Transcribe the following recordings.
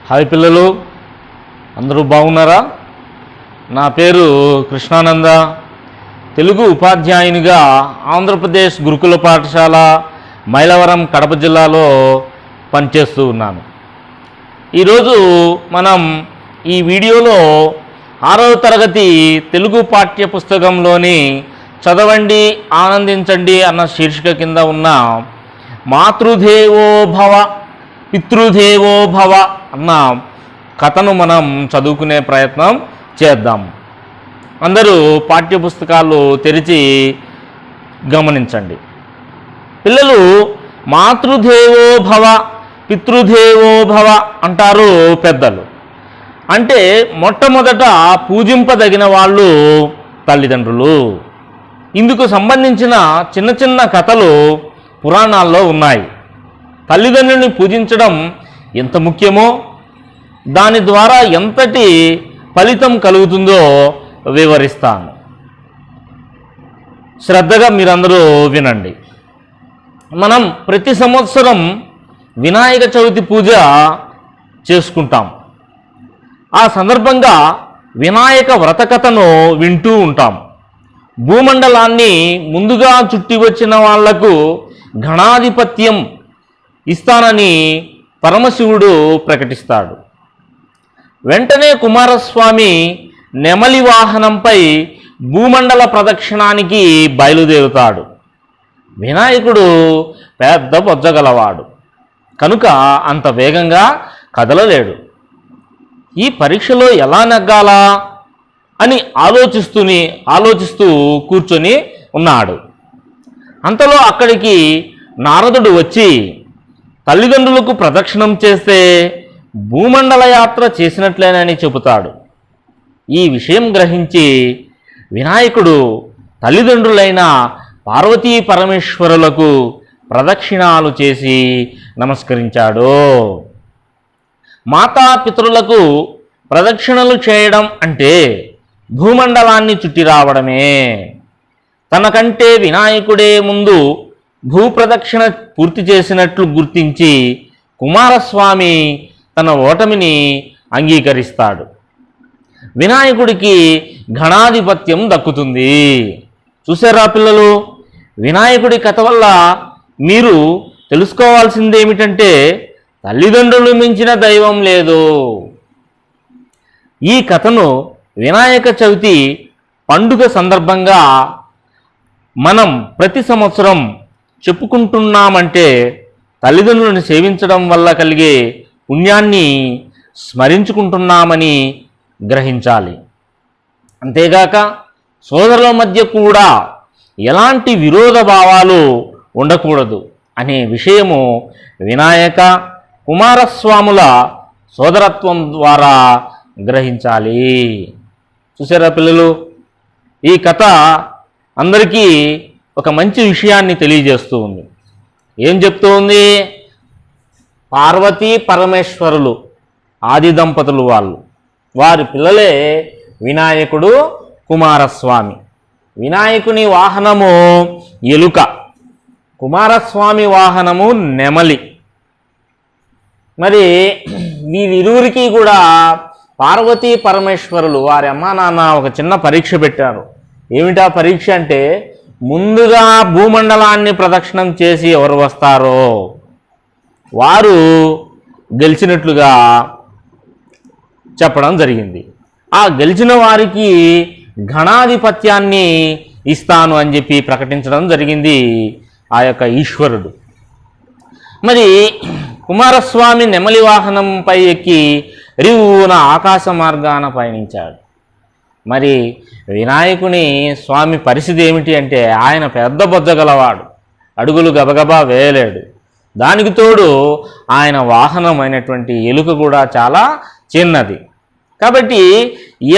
Hi పిల్లలు, అందరూ బాగున్నారా? నా పేరు కృష్ణానంద. తెలుగు ఉపాధ్యాయునిగా ఆంధ్రప్రదేశ్ గురుకుల పాఠశాల మైలవరం కడప జిల్లాలో పనిచేస్తూ ఉన్నాను. ఈరోజు మనం ఈ వీడియోలో 6వ తరగతి తెలుగు పాఠ్య పుస్తకంలోని చదవండి ఆనందించండి అన్న శీర్షిక కింద ఉన్న మాతృదేవో భవ పితృదేవో భవ అన్న కథను మనం చదువుకునే ప్రయత్నం చేద్దాం. అందరూ పాఠ్యపుస్తకాలు తెరిచి గమనించండి. పిల్లలు, మాతృదేవో భవ పితృదేవో భవ అంటారు పెద్దలు. అంటే మొట్టమొదట పూజింపదగిన వాళ్ళు తల్లిదండ్రులు. ఇందుకు సంబంధించిన చిన్న చిన్న కథలు పురాణాల్లో ఉన్నాయి. తల్లిదండ్రుని పూజించడం ఎంత ముఖ్యమో, దాని ద్వారా ఎంతటి ఫలితం కలుగుతుందో వివరిస్తాను. శ్రద్ధగా మీరందరూ వినండి. మనం ప్రతి సంవత్సరం వినాయక చవితి పూజ చేసుకుంటాం. ఆ సందర్భంగా వినాయక వ్రతకథను వింటూ ఉంటాం. భూమండలాన్ని ముందుగా చుట్టి వచ్చిన వాళ్లకు గణాధిపత్యం ఇస్తానని పరమశివుడు ప్రకటిస్తాడు. వెంటనే కుమారస్వామి నెమలి వాహనంపై భూమండల ప్రదక్షిణానికి బయలుదేరుతాడు. వినాయకుడు పెద్ద బొజ్జగలవాడు కనుక అంత వేగంగా కదలలేడు. ఈ పరీక్షలో ఎలా నెగ్గాలా అని ఆలోచిస్తూ కూర్చొని ఉన్నాడు. అంతలో అక్కడికి నారదుడు వచ్చి తల్లిదండ్రులకు ప్రదక్షిణం చేస్తే భూమండల యాత్ర చేసినట్లేనని చెబుతాడు. ఈ విషయం గ్రహించి వినాయకుడు తల్లిదండ్రులైన పార్వతీ పరమేశ్వరులకు ప్రదక్షిణాలు చేసి నమస్కరించాడు. మాతాపితరులకు ప్రదక్షిణలు చేయడం అంటే భూమండలాన్ని చుట్టి రావడమే. తనకంటే వినాయకుడే ముందు భూప్రదక్షిణ పూర్తి చేసినట్లు గుర్తించి కుమారస్వామి తన ఓటమిని అంగీకరిస్తాడు. వినాయకుడికి గణాధిపత్యం దక్కుతుంది. చూసారా పిల్లలు, వినాయకుడి కథ వల్ల మీరు తెలుసుకోవాల్సిందేమిటంటే తల్లిదండ్రులు మించిన దైవం లేదు. ఈ కథను వినాయక చవితి పండుగ సందర్భంగా మనం ప్రతి సంవత్సరం చెప్పుకుంటున్నామంటే తల్లిదండ్రులను సేవించడం వల్ల కలిగే పుణ్యాన్ని స్మరించుకుంటున్నామని గ్రహించాలి. అంతేగాక సోదరుల మధ్య కూడా ఎలాంటి విరోధ భావాలు ఉండకూడదు అనే విషయము వినాయక కుమారస్వాముల సోదరత్వం ద్వారా గ్రహించాలి. చూసారా పిల్లలు, ఈ కథ అందరికీ ఒక మంచి విషయాన్ని తెలియజేస్తూ ఉంది. ఏం చెప్తూ ఉంది? పార్వతీ పరమేశ్వరులు ఆది దంపతులు వారి పిల్లలే వినాయకుడు కుమారస్వామి. వినాయకుని వాహనము ఎలుక, కుమారస్వామి వాహనము నెమలి. మరి వీరిరువురికి కూడా పార్వతీ పరమేశ్వరులు వారి అమ్మా నాన్న ఒక చిన్న పరీక్ష పెట్టారు. ఏమిటా పరీక్ష అంటే, ముందుగా భూమండలాన్ని ప్రదక్షిణం చేసి ఎవరు వస్తారో వారు గెలిచినట్లుగా చెప్పడం జరిగింది. ఆ గెలిచిన వారికి గణాధిపత్యాన్ని ఇస్తాను అని చెప్పి ప్రకటించడం జరిగింది ఆ యొక్క ఈశ్వరుడు. మరి కుమారస్వామి నెమలి వాహనంపై ఎక్కి రివున ఆకాశ మార్గాన పయనించాడు. మరి వినాయకుని స్వామి పరిస్థితి ఏమిటి అంటే, ఆయన పెద్ద బొజ్జగలవాడు, అడుగులు గబగబా వేయలేడు. దానికి తోడు ఆయన వాహనమైనటువంటి ఎలుక కూడా చాలా చిన్నది. కాబట్టి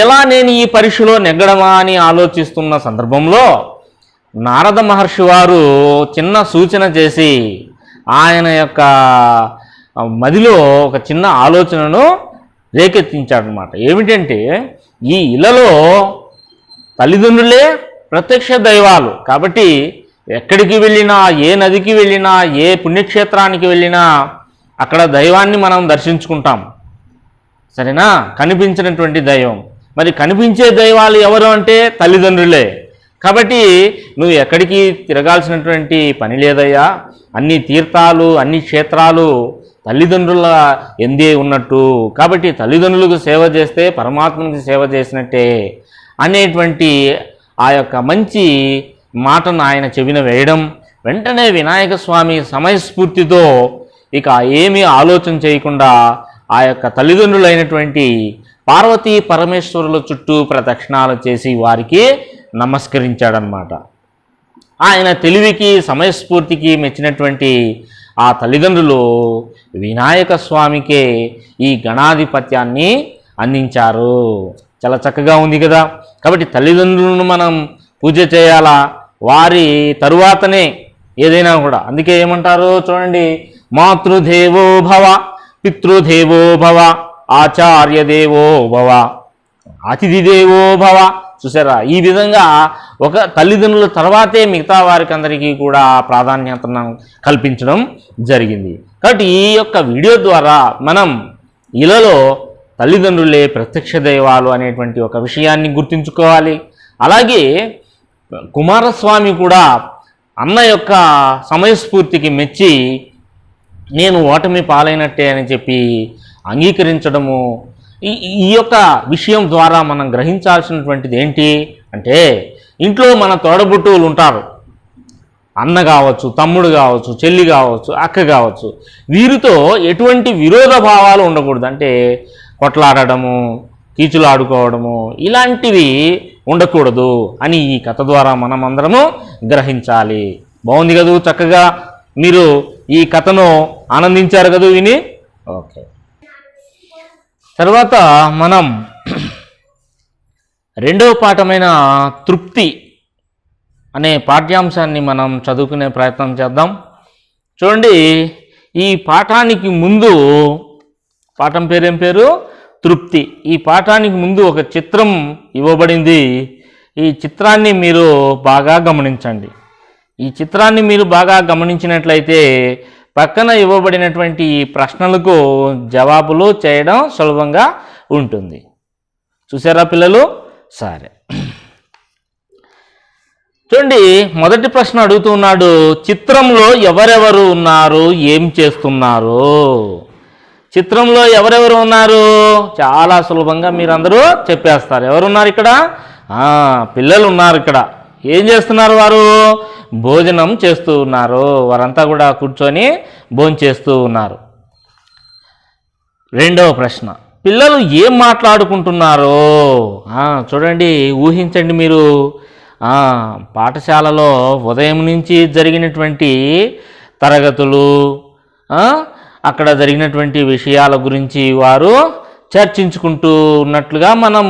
ఎలా నేను ఈ పరీక్షలో నెగ్గడమా అని ఆలోచిస్తున్న సందర్భంలో నారద మహర్షి వారు చిన్న సూచన చేసి ఆయన యొక్క మదిలో ఒక చిన్న ఆలోచనను రేకెత్తించాడనమాట. ఏమిటంటే, ఈ ఇళ్లలో తల్లిదండ్రులే ప్రత్యక్ష దైవాలు కాబట్టి ఎక్కడికి వెళ్ళినా, ఏ నదికి వెళ్ళినా, ఏ పుణ్యక్షేత్రానికి వెళ్ళినా అక్కడ దైవాన్ని మనం దర్శించుకుంటాం. సరేనా? కనిపించినటువంటి దైవం. మరి కనిపించే దైవాలు ఎవరు అంటే తల్లిదండ్రులే. కాబట్టి నువ్వు ఎక్కడికి తిరగాల్సినటువంటి పని లేదయ్యా, అన్ని తీర్థాలు అన్ని క్షేత్రాలు తల్లిదండ్రుల ఎందే ఉన్నట్టు. కాబట్టి తల్లిదండ్రులకు సేవ చేస్తే పరమాత్మనికి సేవ చేసినట్టే అనేటువంటి ఆ యొక్క మంచి మాటను ఆయన చెవిన వేయడం, వెంటనే వినాయక స్వామి సమయస్ఫూర్తితో ఇక ఏమీ ఆలోచన చేయకుండా ఆ యొక్క తల్లిదండ్రులైనటువంటి పార్వతీ పరమేశ్వరుల చుట్టూ ప్రదక్షిణాలు చేసి వారికి నమస్కరించాడనమాట. ఆయన తెలివికి సమయస్ఫూర్తికి మెచ్చినటువంటి ఆ తల్లిదండ్రులు వినాయక స్వామికే ఈ గణాధిపత్యాన్ని అందించారు. చాలా చక్కగా ఉంది కదా. కాబట్టి తల్లిదండ్రులను మనం పూజ చేయాలా, వారి తరువాతనే ఏదైనా కూడా. అందుకే ఏమంటారు చూడండి, మాతృదేవో భవ, పితృదేవో భవ, ఆచార్య దేవో భవ, అతిథి దేవో భవ. చూసారా? ఈ విధంగా ఒక తల్లిదండ్రుల తర్వాతే మిగతా వారికి అందరికీ కూడా ప్రాధాన్యతను కల్పించడం జరిగింది. కాబట్టి ఈ యొక్క వీడియో ద్వారా మనం ఇలలో తల్లిదండ్రులే ప్రత్యక్ష దైవాలు అనేటువంటి ఒక విషయాన్ని గుర్తుంచుకోవాలి. అలాగే కుమారస్వామి కూడా అన్న యొక్క సమయస్ఫూర్తికి మెచ్చి నేను ఓటమి పాలైనట్టే అని చెప్పి అంగీకరించడము. ఈ యొక్క విషయం ద్వారా మనం గ్రహించాల్సినటువంటిది ఏంటి అంటే, ఇంట్లో మన తోడబుట్టువులు ఉంటారు, అన్న కావచ్చు, తమ్ముడు కావచ్చు, చెల్లి కావచ్చు, అక్క కావచ్చు. వీరితో ఎటువంటి విరోధ భావాలు ఉండకూడదు. అంటే కొట్లాడడము, కీచులాడుకోవడము ఇలాంటివి ఉండకూడదు అని ఈ కథ ద్వారా మనం అందరము గ్రహించాలి. బాగుంది కదూ? చక్కగా మీరు ఈ కథను ఆనందించారు కదూ విని? ఓకే. తర్వాత మనం రెండవ పాఠమైన తృప్తి అనే పాఠ్యాంశాన్ని మనం చదువుకునే ప్రయత్నం చేద్దాం. చూడండి, ఈ పాఠానికి ముందు, పాఠం పేరేం పేరు? తృప్తి. ఈ పాఠానికి ముందు ఒక చిత్రం ఇవ్వబడింది. ఈ చిత్రాన్ని మీరు బాగా గమనించండి. ఈ చిత్రాన్ని మీరు బాగా గమనించినట్లయితే పక్కన ఇవ్వబడినటువంటి ఈ ప్రశ్నలకు జవాబులు చేయడం సులభంగా ఉంటుంది. చూసారా పిల్లలు? సరే, చూడండి, మొదటి ప్రశ్న అడుగుతున్నాడు, చిత్రంలో ఎవరెవరు ఉన్నారు, ఏం చేస్తున్నారు? చిత్రంలో ఎవరెవరు ఉన్నారు? చాలా సులభంగా మీరందరూ చెప్పేస్తారు. ఎవరున్నారు ఇక్కడ? పిల్లలు ఉన్నారు. ఇక్కడ ఏం చేస్తున్నారు? వారు భోజనం చేస్తూ ఉన్నారు. వారంతా కూడా కూర్చొని భోజనం చేస్తూ ఉన్నారు. రెండవ ప్రశ్న, పిల్లలు ఏం మాట్లాడుకుంటున్నారో చూడండి, ఊహించండి మీరు. పాఠశాలలో ఉదయం నుంచి జరిగినటువంటి తరగతులు, అక్కడ జరిగినటువంటి విషయాల గురించి వారు చర్చించుకుంటూ ఉన్నట్లుగా మనం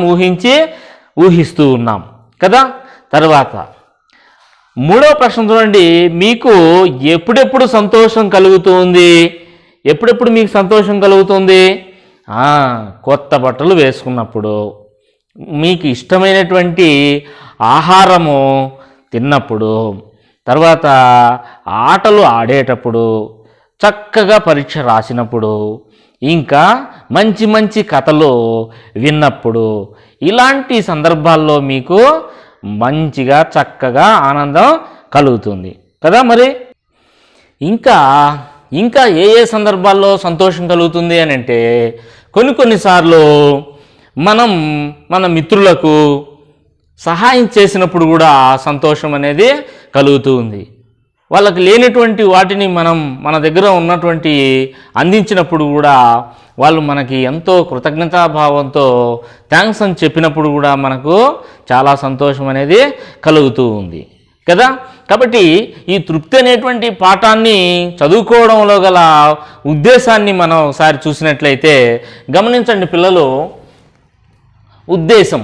ఊహిస్తూ ఉన్నాం కదా. తర్వాత మూడవ ప్రశ్న చూడండి, మీకు ఎప్పుడెప్పుడు సంతోషం కలుగుతుంది? ఎప్పుడెప్పుడు మీకు సంతోషం కలుగుతుంది? కొత్త బట్టలు వేసుకున్నప్పుడు, మీకు ఇష్టమైనటువంటి ఆహారము తిన్నప్పుడు, తర్వాత ఆటలు ఆడేటప్పుడు, చక్కగా పరీక్ష రాసినప్పుడు, ఇంకా మంచి మంచి కథలు విన్నప్పుడు, ఇలాంటి సందర్భాల్లో మీకు మంచిగా చక్కగా ఆనందం కలుగుతుంది కదా. మరి ఇంకా ఏ ఏ సందర్భాల్లో సంతోషం కలుగుతుంది అని అంటే, కొన్నిసార్లు మనం మన మిత్రులకు సహాయం చేసినప్పుడు కూడా సంతోషం అనేది కలుగుతూ ఉంది. వాళ్ళకి లేనటువంటి వాటిని మనం మన దగ్గర ఉన్నటువంటి అందించినప్పుడు కూడా వాళ్ళు మనకి ఎంతో కృతజ్ఞతాభావంతో థ్యాంక్స్ అని చెప్పినప్పుడు కూడా మనకు చాలా సంతోషం అనేది కలుగుతూ ఉంది కదా. కాబట్టి ఈ తృప్తి అనేటువంటి పాఠాన్ని చదువుకోవడంలో గల ఉద్దేశాన్ని మనం ఒకసారి చూసినట్లయితే గమనించండి పిల్లలు. ఉద్దేశం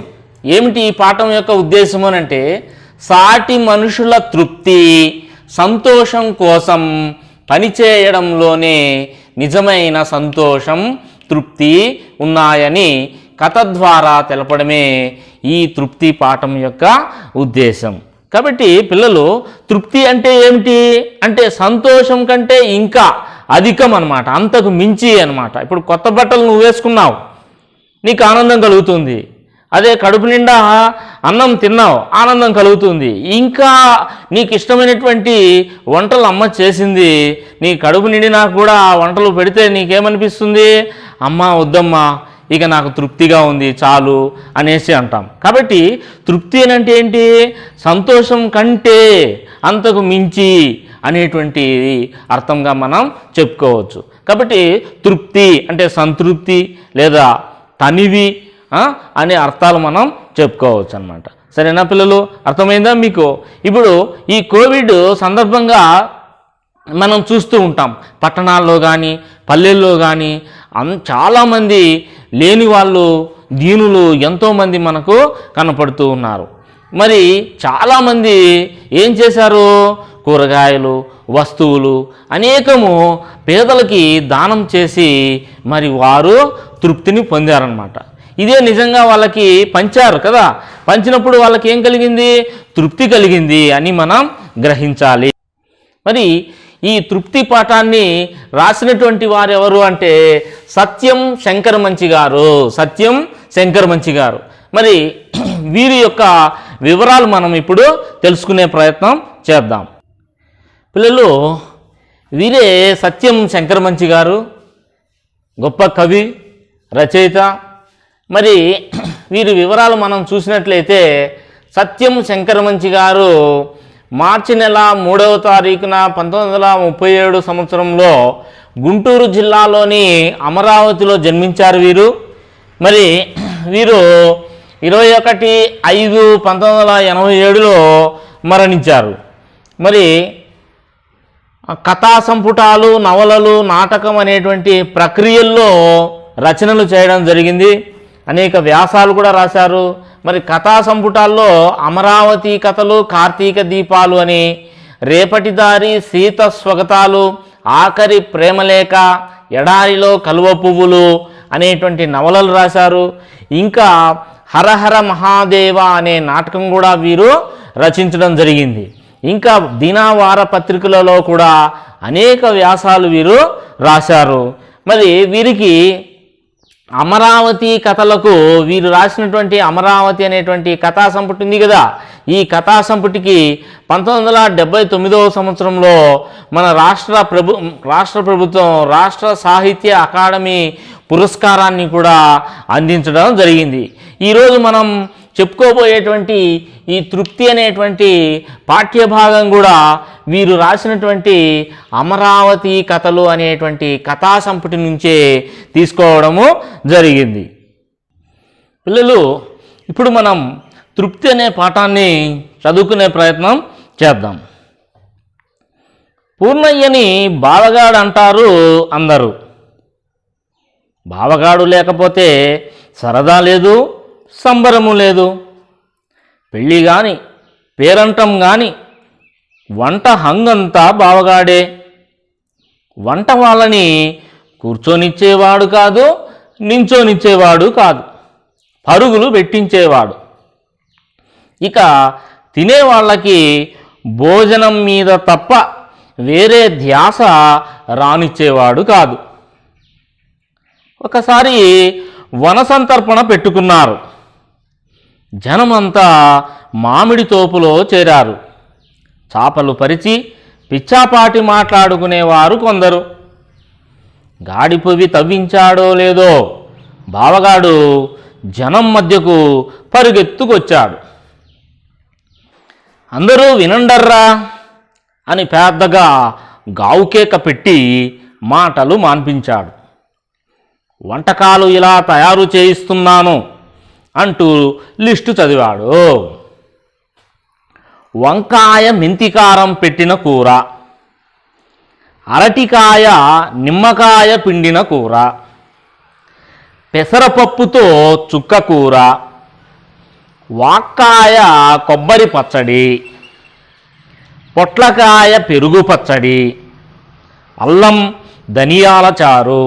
ఏమిటి? ఈ పాఠం యొక్క ఉద్దేశం అని అంటే, సాటి మనుషుల తృప్తి, సంతోషం కోసం పనిచేయడంలోనే నిజమైన సంతోషం, తృప్తి ఉన్నాయని కథ ద్వారా తెలపడమే ఈ తృప్తి పాఠం యొక్క ఉద్దేశం. కాబట్టి పిల్లలు, తృప్తి అంటే ఏమిటి అంటే సంతోషం కంటే ఇంకా అధికం అన్నమాట, అంతకు మించి అన్నమాట. ఇప్పుడు కొత్త బట్టలు నువ్వు వేసుకున్నావు, నీకు ఆనందం కలుగుతుంది. అదే కడుపు నిండా అన్నం తిన్నావు, ఆనందం కలుగుతుంది. ఇంకా నీకు ఇష్టమైనటువంటి వంటలు అమ్మ చేసింది, నీ కడుపు నిండినా కూడా ఆ వంటలు పెడితే నీకేమనిపిస్తుంది? అమ్మ వద్దమ్మా, ఇక నాకు తృప్తిగా ఉంది చాలు అనేసి అంటాం. కాబట్టి తృప్తి అంటే ఏంటి? సంతోషం కంటే అంతకు మించి అనేటువంటి అర్థంగా మనం చెప్పుకోవచ్చు. కాబట్టి తృప్తి అంటే సంతృప్తి లేదా తనివి అనే అర్థాలు మనం చెప్పుకోవచ్చు అన్నమాట. సరేనా పిల్లలు, అర్థమైందా మీకు? ఇప్పుడు ఈ కోవిడ్ సందర్భంగా మనం చూస్తూ ఉంటాం, పట్టణాల్లో కానీ పల్లెల్లో కానీ చాలామంది లేని వాళ్ళు, దీనులు ఎంతోమంది మనకు కనపడుతూ ఉన్నారు. మరి చాలామంది ఏం చేశారు? కూరగాయలు, వస్తువులు అనేకము పేదలకి దానం చేసి మరి వారు తృప్తిని పొందారనమాట. ఇదే నిజంగా వాళ్ళకి పంచారు కదా, పంచినప్పుడు వాళ్ళకి ఏం కలిగింది? తృప్తి కలిగింది అని మనం గ్రహించాలి. మరి ఈ తృప్తి పాఠాన్ని రాసినటువంటి వారు ఎవరు అంటే సత్యం శంకరమంచి గారు. సత్యం శంకరమంచి గారు. మరి వీరి యొక్క వివరాలు మనం ఇప్పుడు తెలుసుకునే ప్రయత్నం చేద్దాం. పిల్లలు, వీరే సత్యం శంకరమంచి గారు, గొప్ప కవి, రచయిత. మరి వీరి వివరాలు మనం చూసినట్లయితే సత్యం శంకరమంచి గారు మార్చి నెల 3వ తారీఖున 1937 సంవత్సరంలో గుంటూరు జిల్లాలోని అమరావతిలో జన్మించారు వీరు. మరి వీరు 21/5/1987లో మరణించారు. మరి కథా సంపుటాలు, నవలలు, నాటకం అనేటువంటి ప్రక్రియల్లో రచనలు చేయడం జరిగింది. అనేక వ్యాసాలు కూడా రాశారు. మరి కథా సంపుటాల్లో అమరావతి కథలు, కార్తీక దీపాలు అని, రేపటి దారి, సీత స్వగతాలు, ఆఖరి ప్రేమలేఖ, ఎడారిలో కలువ పువ్వులు అనేటువంటి నవలలు రాశారు. ఇంకా హరహర మహాదేవ అనే నాటకం కూడా వీరు రచించడం జరిగింది. ఇంకా దినవార పత్రికలలో కూడా అనేక వ్యాసాలు వీరు రాశారు. మరి వీరికి అమరావతి కథలకు, వీరు రాసినటువంటి అమరావతి అనేటువంటి కథా సంపుటి ఉంది కదా, ఈ కథా సంపుటికి 1979వ సంవత్సరంలో మన రాష్ట్ర ప్రభుత్వం రాష్ట్ర సాహిత్య అకాడమీ పురస్కారాన్ని కూడా అందించడం జరిగింది. ఈరోజు మనం చెప్పుకోబోయేటువంటి ఈ తృప్తి అనేటువంటి పాఠ్యభాగం కూడా వీరు రాసినటువంటి అమరావతి కథలు అనేటువంటి కథా సంపుటి నుంచే తీసుకోవడము జరిగింది. పిల్లలు, ఇప్పుడు మనం తృప్తి అనే పాఠాన్ని చదువుకునే ప్రయత్నం చేద్దాం. పూర్ణయ్యని బావగాడు అంటారు అందరూ. బావగాడు లేకపోతే సరదా లేదు, సంబరము లేదు. పెళ్ళి కానీ పేరంటం కానీ వంట హంగంతా బావగాడే. వంట వాళ్ళని కూర్చొనిచ్చేవాడు కాదు, నించోనిచ్చేవాడు కాదు, పరుగులు పెట్టించేవాడు. ఇక తినేవాళ్ళకి భోజనం మీద తప్ప వేరే ధ్యాస రానిచ్చేవాడు కాదు. ఒకసారి వనసంతర్పణ పెట్టుకున్నారు. జనమంతా మామిడి తోపులో చేరారు. చాపలు పరిచి పిచ్చాపాటి మాట్లాడుకునేవారు కొందరు. గాడిపొవి తవ్వించాడో లేదో బావగాడు జనం మధ్యకు పరుగెత్తుకొచ్చాడు. అందరూ వినండర్రా అని పెద్దగా గావుకేక పెట్టి మాటలు మాన్పించాడు. వంటకాలు ఇలా తయారు చేయిస్తున్నాను అంటూ లిస్టు చదివాడు. వంకాయ మెంతికారం పెట్టిన కూర, అరటికాయ నిమ్మకాయ పిండిన కూర, పెసరపప్పుతో చుక్క కూర, వాక్కాయ కొబ్బరి పచ్చడి, పొట్లకాయ పెరుగు పచ్చడి, అల్లం ధనియాల చారు,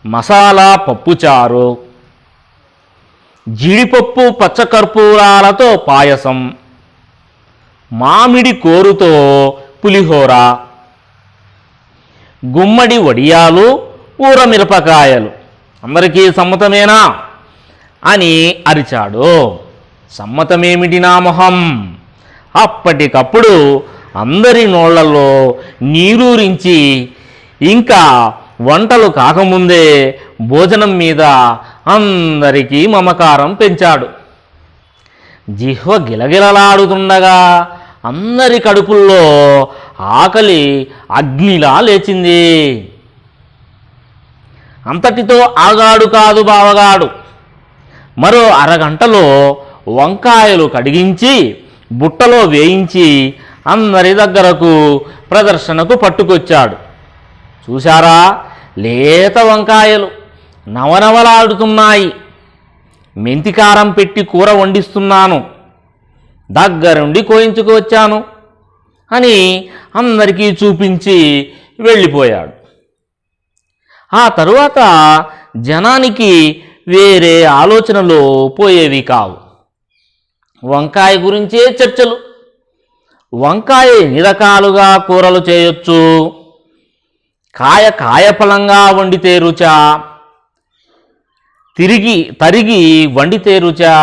మసాలా పప్పుచారు, జీడిపప్పు పచ్చకర్పూరాలతో పాయసం, మామిడి కోరుతో పులిహోర, గుమ్మడి వడియాలు, ఊరమిరపకాయలు, అందరికీ సమ్మతమేనా అని అరిచాడు. సమ్మతమేమిటి నా మొహం? అప్పటికప్పుడు అందరి నోళ్లలో నీరూరించి ఇంకా వంటలు కాకముందే భోజనం మీద అందరికీ మమకారం పెంచాడు. జిహ్వ గిలగిలలాడుతుండగా అందరి కడుపుల్లో ఆకలి అగ్నిలా లేచింది. అంతటితో ఆగాడు కాదు బావగాడు. మరో అరగంటలో వంకాయలు కడిగించి బుట్టలో వేయించి అందరి దగ్గరకు ప్రదర్శనకు పట్టుకొచ్చాడు. చూశారా, లేత వంకాయలు నవనవలాడుతున్నాయి. మెంతికారం పెట్టి కూర వండిస్తున్నాను, దగ్గరుండి కోయించుకువచ్చాను అని అందరికీ చూపించి వెళ్ళిపోయాడు. ఆ తరువాత జనానికి వేరే ఆలోచనలు పోయేవి కావు. వంకాయ గురించే చర్చలు. వంకాయ ఎన్ని రకాలుగా కూరలు చేయొచ్చు, కాయఫలంగా వండితే రుచా, తరిగి వండితే రుచా,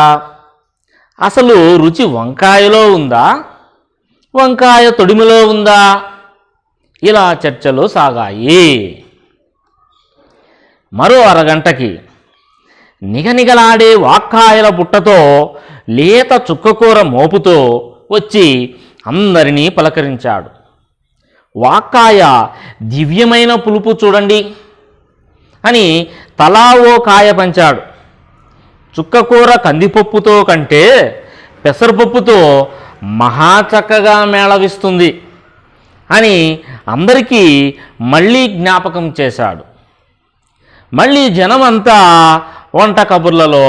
అసలు రుచి వంకాయలో ఉందా, వంకాయ తొడిమిలో ఉందా, ఇలా చర్చలు సాగాయి. మరో అరగంటకి నిగనిగలాడే వాక్కాయల బుట్టతో లేత చుక్కకూర మోపుతో వచ్చి అందరినీ పలకరించాడు. వాక్కాయ దివ్యమైన పులుపు చూడండి అని తలా ఓ కాయ పంచాడు. చుక్కకూర కందిపప్పుతో కంటే పెసరపప్పుతో మహా చక్కగా మేళవిస్తుంది అని అందరికీ మళ్ళీ జ్ఞాపకం చేశాడు. మళ్ళీ జనమంతా వంట కబుర్లలో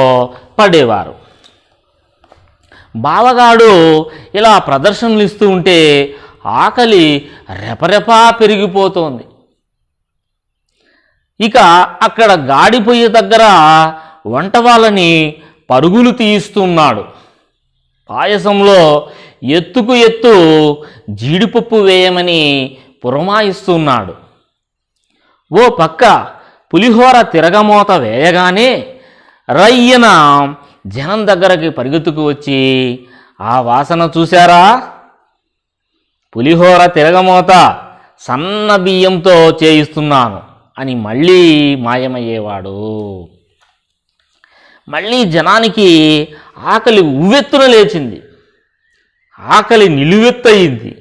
పడేవారు. బావగాడు ఇలా ప్రదర్శనలు ఇస్తూ ఉంటే ఆకలి రెపరెపా పెరిగిపోతోంది. ఇక అక్కడ గాడి పొయ్యి దగ్గర వంట వాళ్ళని పరుగులు తీయిస్తున్నాడు. పాయసంలో ఎత్తుకు ఎత్తు జీడిపప్పు వేయమని పురమాయిస్తున్నాడు. ఓ పక్క పులిహోర తిరగమోత వేయగానే రయ్యన జనం దగ్గరకి పరిగెత్తుకు వచ్చి, ఆ వాసన చూశారా, పులిహోర తిరగమోత సన్న బియ్యంతో చేయిస్తున్నాను అని మళ్ళీ మాయమయ్యేవాడు. మళ్ళీ జనానికి ఆకలి ఉవ్వెత్తున లేచింది. ఆకలి నిలువెత్తయింది,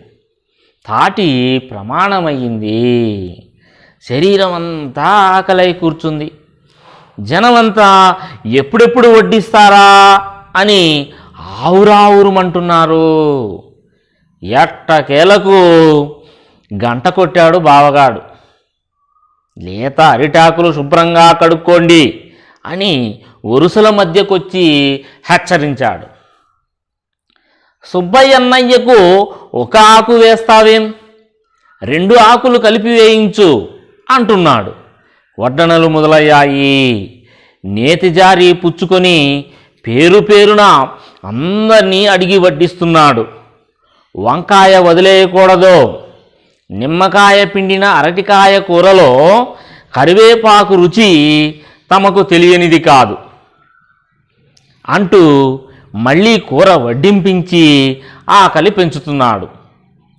తాటి ప్రమాణమయ్యింది. శరీరం అంతా ఆకలై కూర్చుంది. జనమంతా ఎప్పుడెప్పుడు వడ్డిస్తారా అని ఆవురావురుమంటున్నారు. ఎట్టకేలకు గంట కొట్టాడు బావగాడు. లేత అరిటాకులు శుభ్రంగా కడుక్కోండి అని వరుసల మధ్యకొచ్చి హెచ్చరించాడు. సుబ్బయ్యన్నయ్యకు ఒక ఆకు వేస్తావేం, 2 ఆకులు కలిపి వేయించు అంటున్నాడు. వడ్డనలు మొదలయ్యాయి. నేతిజారి పుచ్చుకొని పేరున అందరినీ అడిగి వడ్డిస్తున్నాడు. వంకాయ వదిలేయకూడదు, నిమ్మకాయ పిండిన అరటికాయ కూరలో కరివేపాకు రుచి తమకు తెలియనిది కాదు అంటూ మళ్ళీ కూర వడ్డింపించి ఆకలి పెంచుతున్నాడు.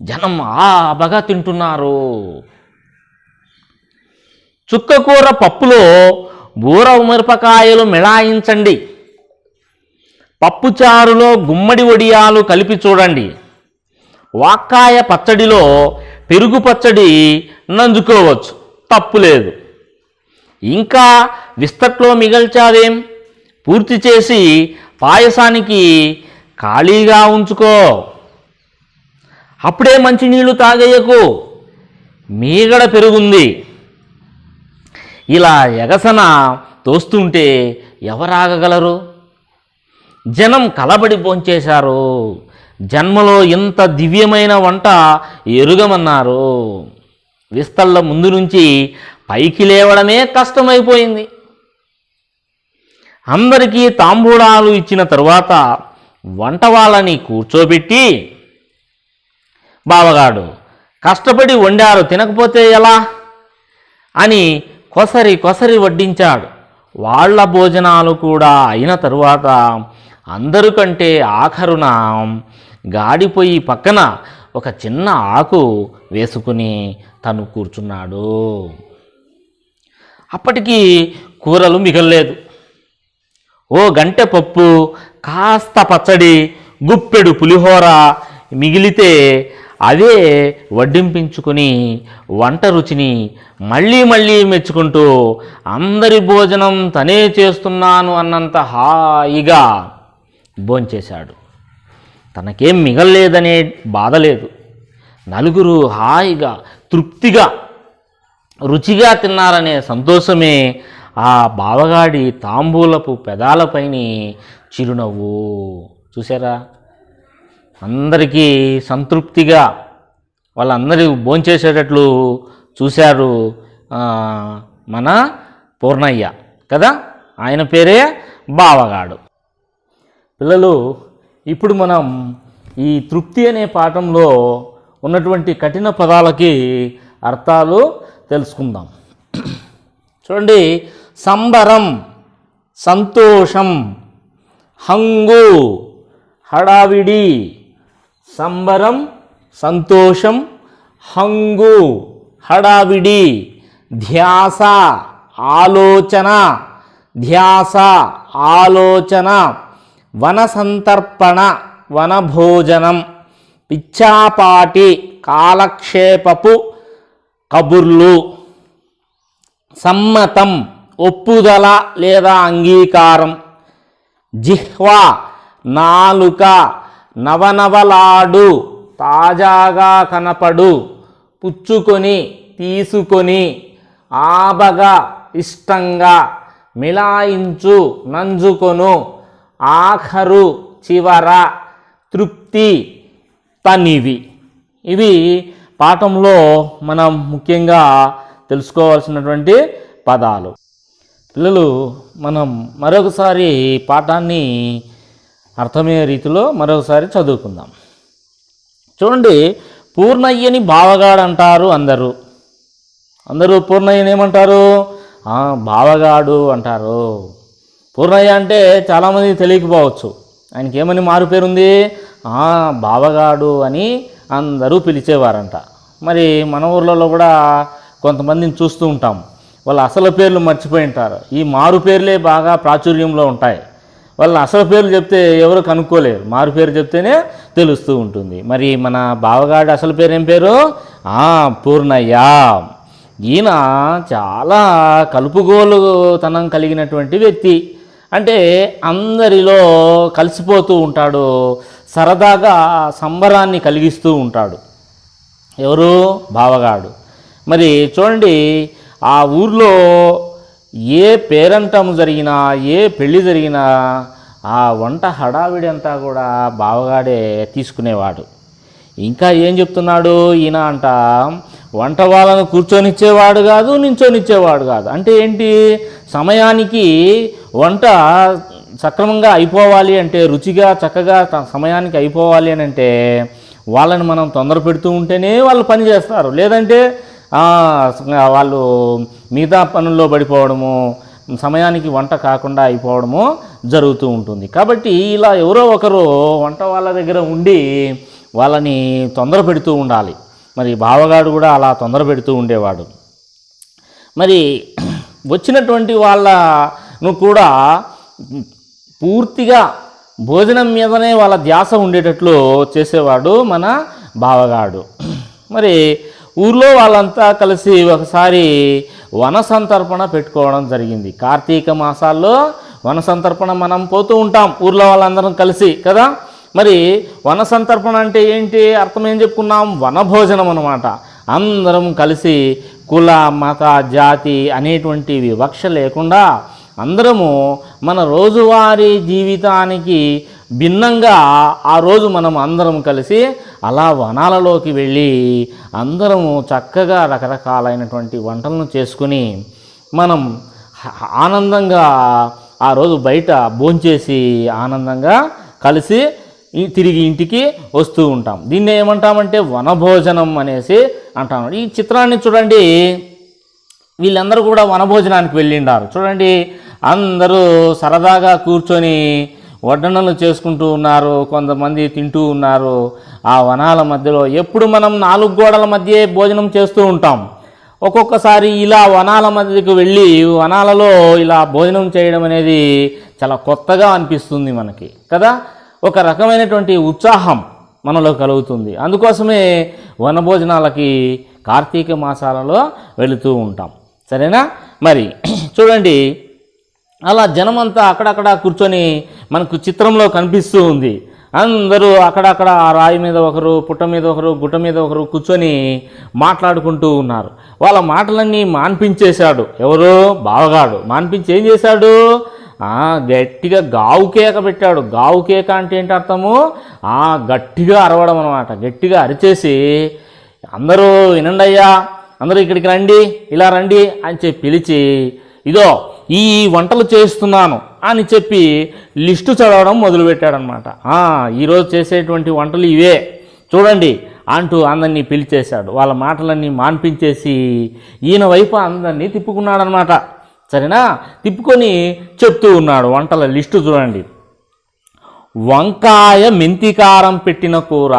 జనం ఆబగా తింటున్నారు. చుక్కకూర పప్పులో బూర మిరపకాయలు మిళాయించండి, పప్పుచారులో గుమ్మడి వడియాలు కలిపి చూడండి, వాక్కాయ పచ్చడిలో పెరుగు పచ్చడి నంజుకోవచ్చు, తప్పులేదు. ఇంకా విస్తట్లో మిగల్చావేం, పూర్తి చేసి పాయసానికి ఖాళీగా ఉంచుకో, అప్పుడే మంచినీళ్లు తాగేయకు, మీగడ పెరుగుంది. ఇలా ఎగసన తోస్తుంటే ఎవరాగగలరు? జనం కలబడి భోంచేశారు. జన్మలో ఇంత దివ్యమైన వంట ఎరుగమన్నారు. విస్తళ్ళ ముందు నుంచి పైకి లేవడమే కష్టమైపోయింది. అందరికీ తాంబూలాలు ఇచ్చిన తరువాత వంట వాళ్ళని కూర్చోబెట్టి, బావగాడు కష్టపడి వండారు, తినకపోతే ఎలా అని కొసరి వడ్డించాడు. వాళ్ళ భోజనాలు కూడా అయిన తరువాత అందరికంటే ఆఖరున గాడిపోయి పక్కన ఒక చిన్న ఆకు వేసుకుని తను కూర్చున్నాడు. అప్పటికి కూరలు మిగల్లేదు. ఓ గంటె పప్పు, కాస్త పచ్చడి, గుప్పెడు పులిహోర మిగిలితే అదే వడ్డింపించుకొని వంట రుచిని మళ్ళీ మళ్ళీ మెచ్చుకుంటూ అందరి భోజనం తనే చేస్తున్నాను అన్నంత హాయిగా భోంచేశాడు. తనకేం మిగల్లేదనే బాధ లేదు. నలుగురు హాయిగా తృప్తిగా రుచిగా తిన్నారనే సంతోషమే ఆ బావగాడి తాంబూలపు పెదాలపైని చిరునవ్వు. చూసారా, అందరికీ సంతృప్తిగా వాళ్ళందరూ భోంచేసేటట్లు చూశారు మన పూర్ణయ్య కదా, ఆయన పేరే బావగాడు. పిల్లలు, ఇప్పుడు మనం ఈ తృప్తి అనే పాఠంలో ఉన్నటువంటి కఠిన పదాలకి అర్థాలు తెలుసుకుందాం. చూడండి, సంబరం, సంతోషం, హంగు, హడావిడి. సంబరం, సంతోషం, హంగు, హడావిడి. ధ్యాస, ఆలోచన, ధ్యాస, ఆలోచన. వనసంతర్పణ, వనభోజనం. పిచ్చాపాటి, కాలక్షేపపు కబుర్లు. సమ్మతం, ఒప్పుదల లేదా అంగీకారం. జిహ్వా, నాలుక, నవనవలాడు, తాజాగా కనపడు. పుచ్చుకొని, తీసుకొని. ఆబగా, ఇష్టంగా. మిలాయించు, నంజుకొను. ఆఖరు, చివర. తృప్తి, తనివి. ఇవి పాఠంలో మనం ముఖ్యంగా తెలుసుకోవాల్సినటువంటి పదాలు. పిల్లలు, మనం మరొకసారి పాఠాన్ని అర్థమయ్యే రీతిలో మరొకసారి చదువుకుందాం. చూడండి, పూర్ణయ్యని బావగాడు అంటారు అందరూ పూర్ణయ్యని ఏమంటారు? బావగాడు అంటారు. పూర్ణయ్య అంటే చాలామంది తెలియకపోవచ్చు. ఆయనకి ఏమని మారు పేరుంది? బావగాడు అని అందరూ పిలిచేవారంట. మరి మన ఊర్లలో కూడా కొంతమందిని చూస్తూ ఉంటాం, వాళ్ళ అసలు పేర్లు మర్చిపోయి ఉంటారు. ఈ మారు పేర్లే బాగా ప్రాచుర్యంలో ఉంటాయి. వాళ్ళ అసలు పేర్లు చెప్తే ఎవరు కనుక్కోలేరు, మారు పేరు చెప్తేనే తెలుస్తూ ఉంటుంది. మరి మన బావగాడి అసలు పేరు ఏం పేరు? పూర్ణయ్య. ఈయన చాలా కలుపుగోలుతనం కలిగినటువంటి వ్యక్తి. అంటే అందరిలో కలిసిపోతూ ఉంటాడు, సరదాగా సంబరాన్ని కలిగిస్తూ ఉంటాడు. ఎవరు? బావగాడు. మరి చూడండి, ఆ ఊర్లో ఏ పేరంటం జరిగినా, ఏ పెళ్ళి జరిగినా ఆ వంట హడావిడి అంతా కూడా బావగాడే తీసుకునేవాడు. ఇంకా ఏం చెప్తున్నాడు ఈయన అంట? వంట వాళ్ళను కూర్చొనిచ్చేవాడు కాదు, నించొనిచ్చేవాడు కాదు. అంటే ఏంటి? సమయానికి వంట సక్రమంగా అయిపోవాలి అంటే, రుచిగా చక్కగా సమయానికి అయిపోవాలి అని అంటే వాళ్ళని మనం తొందర పెడుతూ ఉంటేనే వాళ్ళు పని చేస్తారు. లేదంటే వాళ్ళు మిగతా పనుల్లో పడిపోవడము, సమయానికి వంట కాకుండా అయిపోవడము జరుగుతూ ఉంటుంది. కాబట్టి ఇలా ఎవరో ఒకరు వంట వాళ్ళ దగ్గర ఉండి వాళ్ళని తొందర పెడుతూ ఉండాలి. మరి బావగాడు కూడా అలా తొందర పెడుతూ ఉండేవాడు. మరి వచ్చినటువంటి వాళ్ళను కూడా పూర్తిగా భోజనం మీదనే వాళ్ళ ధ్యాస ఉండేటట్లు చేసేవాడు మన బావగాడు. మరి ఊర్లో వాళ్ళంతా కలిసి ఒకసారి వనసంతర్పణ పెట్టుకోవడం జరిగింది. కార్తీక మాసాల్లో వనసంతర్పణ మనం పోతూ ఉంటాం ఊర్లో వాళ్ళందరం కలిసి కదా. మరి వనసంతర్పణ అంటే ఏంటి? అర్థం ఏం చెప్పుకున్నాం? వనభోజనం అన్నమాట. అందరం కలిసి కుల, మత, జాతి అనేటువంటి వివక్ష లేకుండా అందరము మన రోజువారీ జీవితానికి భిన్నంగా ఆ రోజు మనం అందరం కలిసి అలా వనాలలోకి వెళ్ళి అందరము చక్కగా రకరకాలైనటువంటి వంటలను చేసుకుని మనం ఆనందంగా ఆ రోజు బయట భోంచేసి ఆనందంగా కలిసి తిరిగి ఇంటికి వస్తూ ఉంటాం. దీన్ని ఏమంటామంటే వనభోజనం అనేసి అంటాం. ఈ చిత్రాన్ని చూడండి, వీళ్ళందరూ కూడా వనభోజనానికి వెళ్ళిండారు. చూడండి, అందరూ సరదాగా కూర్చొని వడ్డనలు చేసుకుంటూ ఉన్నారు, కొంతమంది తింటూ ఉన్నారు. ఆ వనాల మధ్యలో ఎప్పుడు మనం 4 గోడల మధ్య భోజనం చేస్తూ ఉంటాం. ఒక్కొక్కసారి ఇలా వనాల మధ్యకు వెళ్ళి వనాలలో ఇలా భోజనం చేయడం అనేది చాలా కొత్తగా అనిపిస్తుంది మనకి కదా. ఒక రకమైనటువంటి ఉత్సాహం మనలో కలుగుతుంది. అందుకోసమే వనభోజనాలకి కార్తీక మాసాలలో వెళుతూ ఉంటాం. సరేనా? మరి చూడండి, అలా జనమంతా అక్కడక్కడ కూర్చొని మనకు చిత్రంలో కనిపిస్తూ ఉంది. అందరూ అక్కడక్కడ ఆ రాయి మీద ఒకరు, పుట్ట మీద ఒకరు, గుట్ట మీద ఒకరు కూర్చొని మాట్లాడుకుంటూ ఉన్నారు. వాళ్ళ మాటలన్నీ మాన్పించేశాడు ఎవరు? బావగాడు. మాన్పించి ఏం చేశాడు? గట్టిగా గావు కేక పెట్టాడు. గావు కేక అంటే ఏంటి అర్థము? గట్టిగా అరవడం అనమాట. గట్టిగా అరిచేసి అందరూ వినండి అయ్యా, అందరూ ఇక్కడికి రండి, ఇలా రండి అని చెప్పి పిలిచి, ఇదో ఈ వంటలు చేస్తున్నాను అని చెప్పి లిస్టు చదవడం మొదలుపెట్టాడనమాట. ఈరోజు చేసేటువంటి వంటలు ఇవే చూడండి అంటూ అందరినీ పిలిచేశాడు. వాళ్ళ మాటలన్నీ మాన్పించేసి ఈయన వైపు అందరినీ తిప్పుకున్నాడనమాట. సరేనా? తిప్పుకొని చెప్తూ ఉన్నాడు వంటల లిస్టు చూడండి. వంకాయ మెంతికారం పెట్టిన కూర,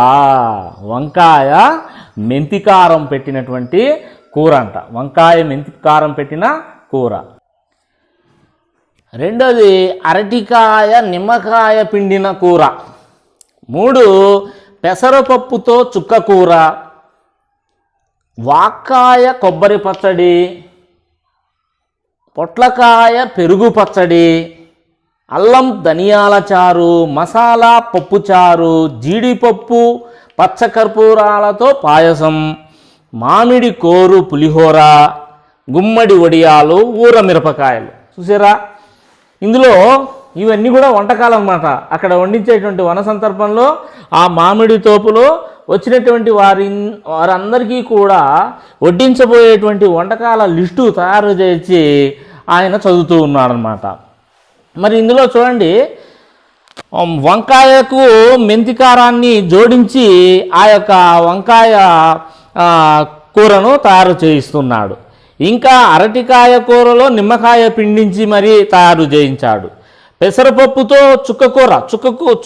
వంకాయ మెంతికారం పెట్టినటువంటి కూర అంట. వంకాయ మెంతికారం పెట్టిన కూర. రెండోది అరటికాయ నిమ్మకాయ పిండిన కూర. 3 పెసరపప్పుతో చుక్క కూర, వాక్కాయ కొబ్బరి పచ్చడి, పొట్లకాయ పెరుగు పచ్చడి, అల్లం ధనియాల చారు, మసాలా పప్పు చారు, జీడిపప్పు పచ్చకర్పూరాలతో పాయసం, మామిడి కోరు పులిహోర, గుమ్మడి వడియాలు, ఊర మిరపకాయలు. చూసారా? ఇందులో ఇవన్నీ కూడా వంటకాలు అన్నమాట. అక్కడ వండించేటువంటి వన సందర్భంలో ఆ మామిడి తోపులో వచ్చినటువంటి వారందరికీ కూడా వడ్డించబోయేటువంటి వంటకాల లిస్టు తయారు చేసి ఆయన చదువుతూ ఉన్నాడనమాట. మరి ఇందులో చూడండి, వంకాయకు మెంతికారాన్ని జోడించి ఆ యొక్క వంకాయ కూరను తయారు చేయిస్తున్నాడు. ఇంకా అరటికాయ కూరలో నిమ్మకాయ పిండించి మరీ తయారు చేయించాడు. పెసరపప్పుతో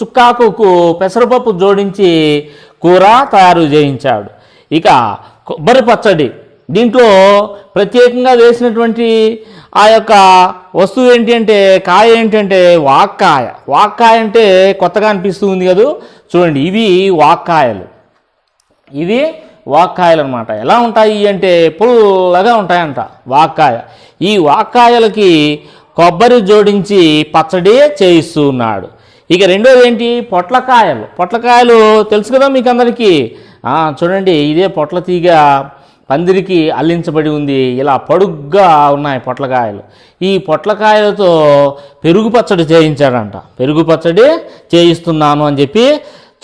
చుక్కాకు పెసరపప్పు జోడించి కూర తయారు చేయించాడు. ఇక కొబ్బరి పచ్చడి, దీంట్లో ప్రత్యేకంగా వేసినటువంటి ఆ యొక్క వస్తువు ఏంటి అంటే, కాయ ఏంటంటే వాక్కాయ. వాక్కాయ అంటే కొత్తగా అనిపిస్తుంది కదా. చూడండి, ఇవి వాక్కాయలు. ఇవి వాక్కాయలు అనమాట. ఎలా ఉంటాయి అంటే పుల్లగా ఉంటాయంట వాక్కాయ. ఈ వాక్కాయలకి కొబ్బరి జోడించి పచ్చడి చేయిస్తూ ఉన్నాడు. ఇక రెండోది ఏంటి? పొట్లకాయలు. పొట్లకాయలు తెలుసు కదా మీకు అందరికీ. చూడండి, ఇదే పొట్ల తీగ పందిరికి అల్లించబడి ఉంది. ఇలా పొడుగ్గా ఉన్నాయి పొట్లకాయలు. ఈ పొట్లకాయలతో పెరుగు పచ్చడి చేయించాడంట. పెరుగు పచ్చడి చేయిస్తున్నాను అని చెప్పి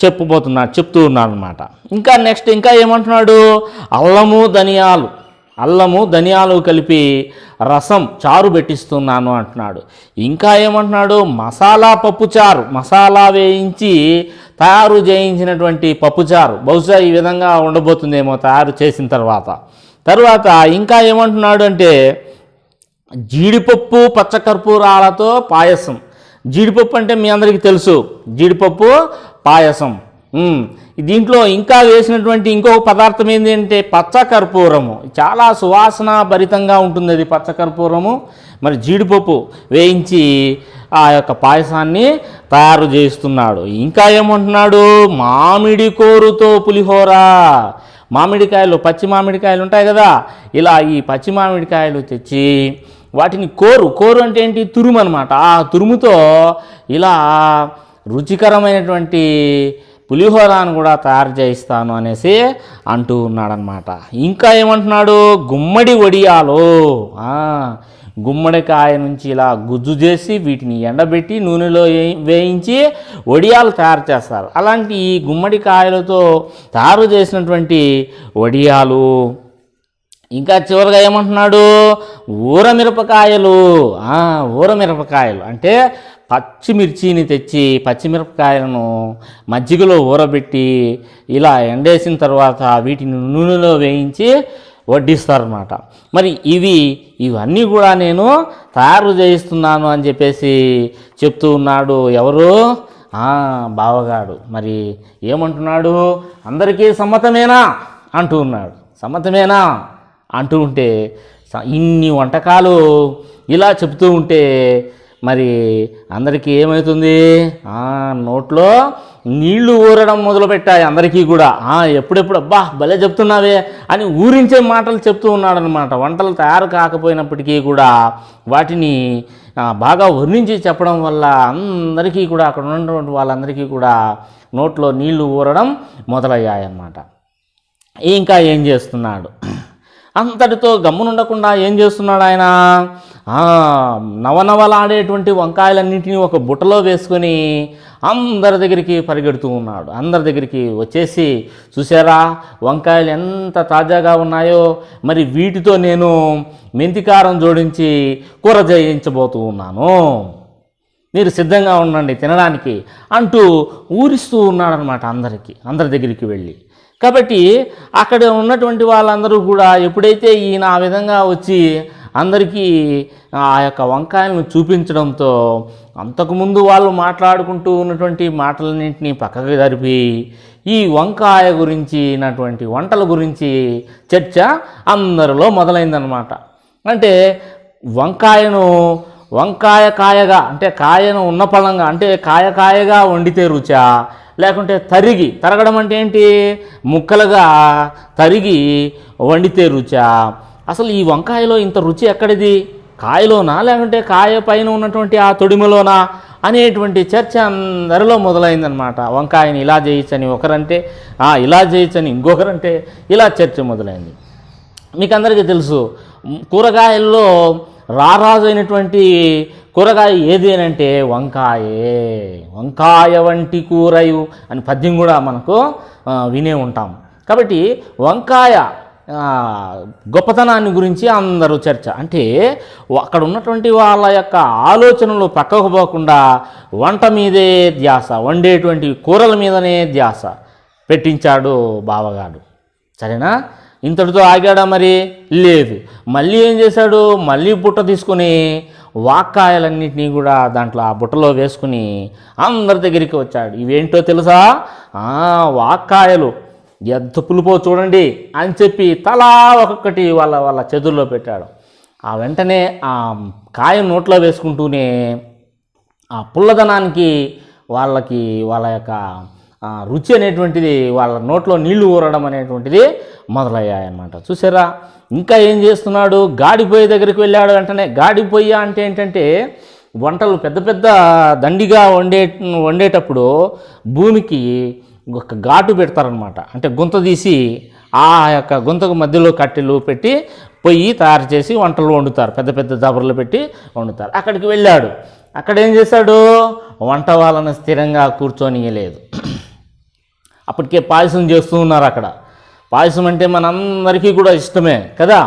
చెప్తూ ఉన్నాడు అనమాట. ఇంకా నెక్స్ట్ ఇంకా ఏమంటున్నాడు? అల్లము ధనియాలు కలిపి రసం చారు పెట్టిస్తున్నాను అంటున్నాడు. ఇంకా ఏమంటున్నాడు? మసాలా పప్పుచారు, మసాలా వేయించి తయారు చేయించినటువంటి పప్పుచారు. బహుశా ఈ విధంగా ఉండబోతుందేమో తయారు చేసిన తర్వాత ఇంకా ఏమంటున్నాడు అంటే జీడిపప్పు పచ్చకర్పూరాలతో పాయసం. జీడిపప్పు అంటే మీ అందరికీ తెలుసు, జీడిపప్పు పాయసం. దీంట్లో ఇంకా వేసినటువంటి ఇంకొక పదార్థం ఏంటి అంటే పచ్చకర్పూరము. చాలా సువాసన భరితంగా ఉంటుంది అది పచ్చకర్పూరము. మరి జీడిపప్పు వేయించి ఆ యొక్క పాయసాన్ని తయారు చేస్తున్నాడు. ఇంకా ఏమంటున్నాడు? మామిడి కోరుతో పులిహోర. మామిడికాయలు, పచ్చి మామిడికాయలు ఉంటాయి కదా, ఇలా ఈ పచ్చి మామిడికాయలు తెచ్చి వాటిని కోరు అంటే ఏంటి? తురుము అనమాట. ఆ తురుముతో ఇలా రుచికరమైనటువంటి పులిహోరాను కూడా తయారు చేయిస్తాను అనేసి అంటూ ఉన్నాడనమాట. ఇంకా ఏమంటున్నాడు? గుమ్మడి వడియాలు. గుమ్మడికాయ నుంచి ఇలా గుజ్జు చేసి వీటిని ఎండబెట్టి నూనెలో వేయించి వడియాలు తయారు చేస్తారు. అలాంటి ఈ గుమ్మడికాయలతో తయారు చేసినటువంటి వడియాలు. ఇంకా చివరిగా ఏమంటున్నాడు? ఊరమిరపకాయలు. ఊరమిరపకాయలు అంటే పచ్చిమిర్చిని తెచ్చి పచ్చిమిరపకాయలను మజ్జిగలో ఊరబెట్టి ఇలా ఎండేసిన తర్వాత వీటిని నూనెలో వేయించి వడ్డిస్తారన్నమాట. మరి ఇవన్నీ కూడా నేను తయారు చేయిస్తున్నాను అని చెప్పేసి చెప్తూ ఉన్నాడు. ఎవరు? బావగాడు. మరి ఏమంటున్నాడు? అందరికీ సమ్మతమేనా అంటూ ఉన్నాడు. సమ్మతమేనా అంటూ ఉంటే ఇన్ని వంటకాలు ఇలా చెప్తూ ఉంటే మరి అందరికీ ఏమవుతుంది? నోట్లో నీళ్లు ఊరడం మొదలుపెట్టాయి అందరికీ కూడా. ఎప్పుడెప్పుడు అబ్బా భలే చెప్తున్నావే అని ఊరించే మాటలు చెప్తూ ఉన్నాడనమాట. వంటలు తయారు కాకపోయినప్పటికీ కూడా వాటిని బాగా వర్ణించి చెప్పడం వల్ల అందరికీ కూడా, అక్కడ ఉన్నటువంటి వాళ్ళందరికీ కూడా నోట్లో నీళ్లు ఊరడం మొదలయ్యాయన్నమాట. ఇంకా ఏం చేస్తున్నాడు? అంతటితో గమ్మునుండకుండా ఏం చేస్తున్నాడు ఆయన? నవనవలాడేటువంటి వంకాయలన్నింటినీ ఒక బుట్టలో వేసుకొని అందరి దగ్గరికి పరిగెడుతూ ఉన్నాడు. అందరి దగ్గరికి వచ్చేసి, చూసారా వంకాయలు ఎంత తాజాగా ఉన్నాయో, మరి వీటితో నేను మెంతికారం జోడించి కూర చేయించబోతూ ఉన్నాను, మీరు సిద్ధంగా ఉండండి తినడానికి అంటూ ఊరిస్తూ ఉన్నాడనమాట అందరి దగ్గరికి వెళ్ళి. కాబట్టి అక్కడ ఉన్నటువంటి వాళ్ళందరూ కూడా ఎప్పుడైతే ఈయన ఆ విధంగా వచ్చి అందరికీ ఆ యొక్క వంకాయలను చూపించడంతో అంతకుముందు వాళ్ళు మాట్లాడుకుంటూ ఉన్నటువంటి మాటలన్నింటినీ పక్కకు జరిపి ఈ వంకాయ గురించినటువంటి వంటల గురించి చర్చ అందరిలో మొదలైందనమాట. అంటే వంకాయ కాయగా, అంటే కాయను ఉన్న పళంగా, అంటే కాయగా వండితే రుచా, లేకుంటే తరగడం అంటే ఏంటి? ముక్కలుగా తరిగి వండితే రుచా? అసలు ఈ వంకాయలో ఇంత రుచి ఎక్కడిది? కాయలోనా లేకుంటే కాయ పైన ఉన్నటువంటి ఆ తొడిమలోనా అనేటువంటి చర్చ అందరిలో మొదలైందనమాట. వంకాయని ఇలా చేయొచ్చని ఒకరంటే, ఇలా చేయొచ్చని ఇంకొకరంటే, ఇలా చర్చ మొదలైంది. మీకు అందరికీ తెలుసు, కూరగాయల్లో రారాజు అయినటువంటి కూరగాయ ఏది అని అంటే వంకాయ వంటి కూరయు అని పద్యం కూడా మనకు వినే ఉంటాం. కాబట్టి వంకాయ గొప్పతనాన్ని గురించి అందరూ చర్చ. అంటే అక్కడ ఉన్నటువంటి వాళ్ళ యొక్క ఆలోచనలు పక్కకు పోకుండా వంట మీదే ధ్యాస, వండేటువంటి కూరల మీదనే ధ్యాస పెట్టించాడు బావగాడు. సరేనా? ఇంతటితో ఆగాడా? మరి లేదు. మళ్ళీ ఏం చేశాడు? మళ్ళీ బుట్ట తీసుకొని వాక్కాయలన్నింటినీ కూడా దాంట్లో ఆ బుట్టలో వేసుకుని అందరి దగ్గరికి వచ్చాడు. ఇవేంటో తెలుసా? వాక్కాయలు ఎంత పులుపో చూడండి అని చెప్పి తలా ఒక్కొక్కటి వాళ్ళ చేతుల్లో పెట్టాడు. ఆ వెంటనే ఆ కాయ నోట్లో వేసుకుంటూనే ఆ పుల్లదనానికి వాళ్ళ యొక్క రుచి అనేటువంటిది, వాళ్ళ నోట్లో నీళ్లు ఊరడం అనేటువంటిది మొదలయ్యాయన్నమాట. చూసారా? ఇంకా ఏం చేస్తున్నాడు? గాడిపోయి దగ్గరికి వెళ్ళాడు. వెంటనే గాడిపోయి అంటే ఏంటంటే వంటలు పెద్ద దండిగా వండేటప్పుడు భూమికి ఒక ఘాటు పెడతారనమాట. అంటే గుంత తీసి ఆ యొక్క గుంతకు మధ్యలో కట్టెలు పెట్టి పొయ్యి తయారు చేసి వంటలు వండుతారు, పెద్ద దబర్లు పెట్టి వండుతారు. అక్కడికి వెళ్ళాడు. అక్కడ ఏం చేశాడు? వంట వాళ్ళని స్థిరంగా కూర్చొనియలేదు. అప్పటికే పాయసం చేస్తూ ఉన్నారు అక్కడ. పాయసం అంటే మనందరికీ కూడా ఇష్టమే కదా.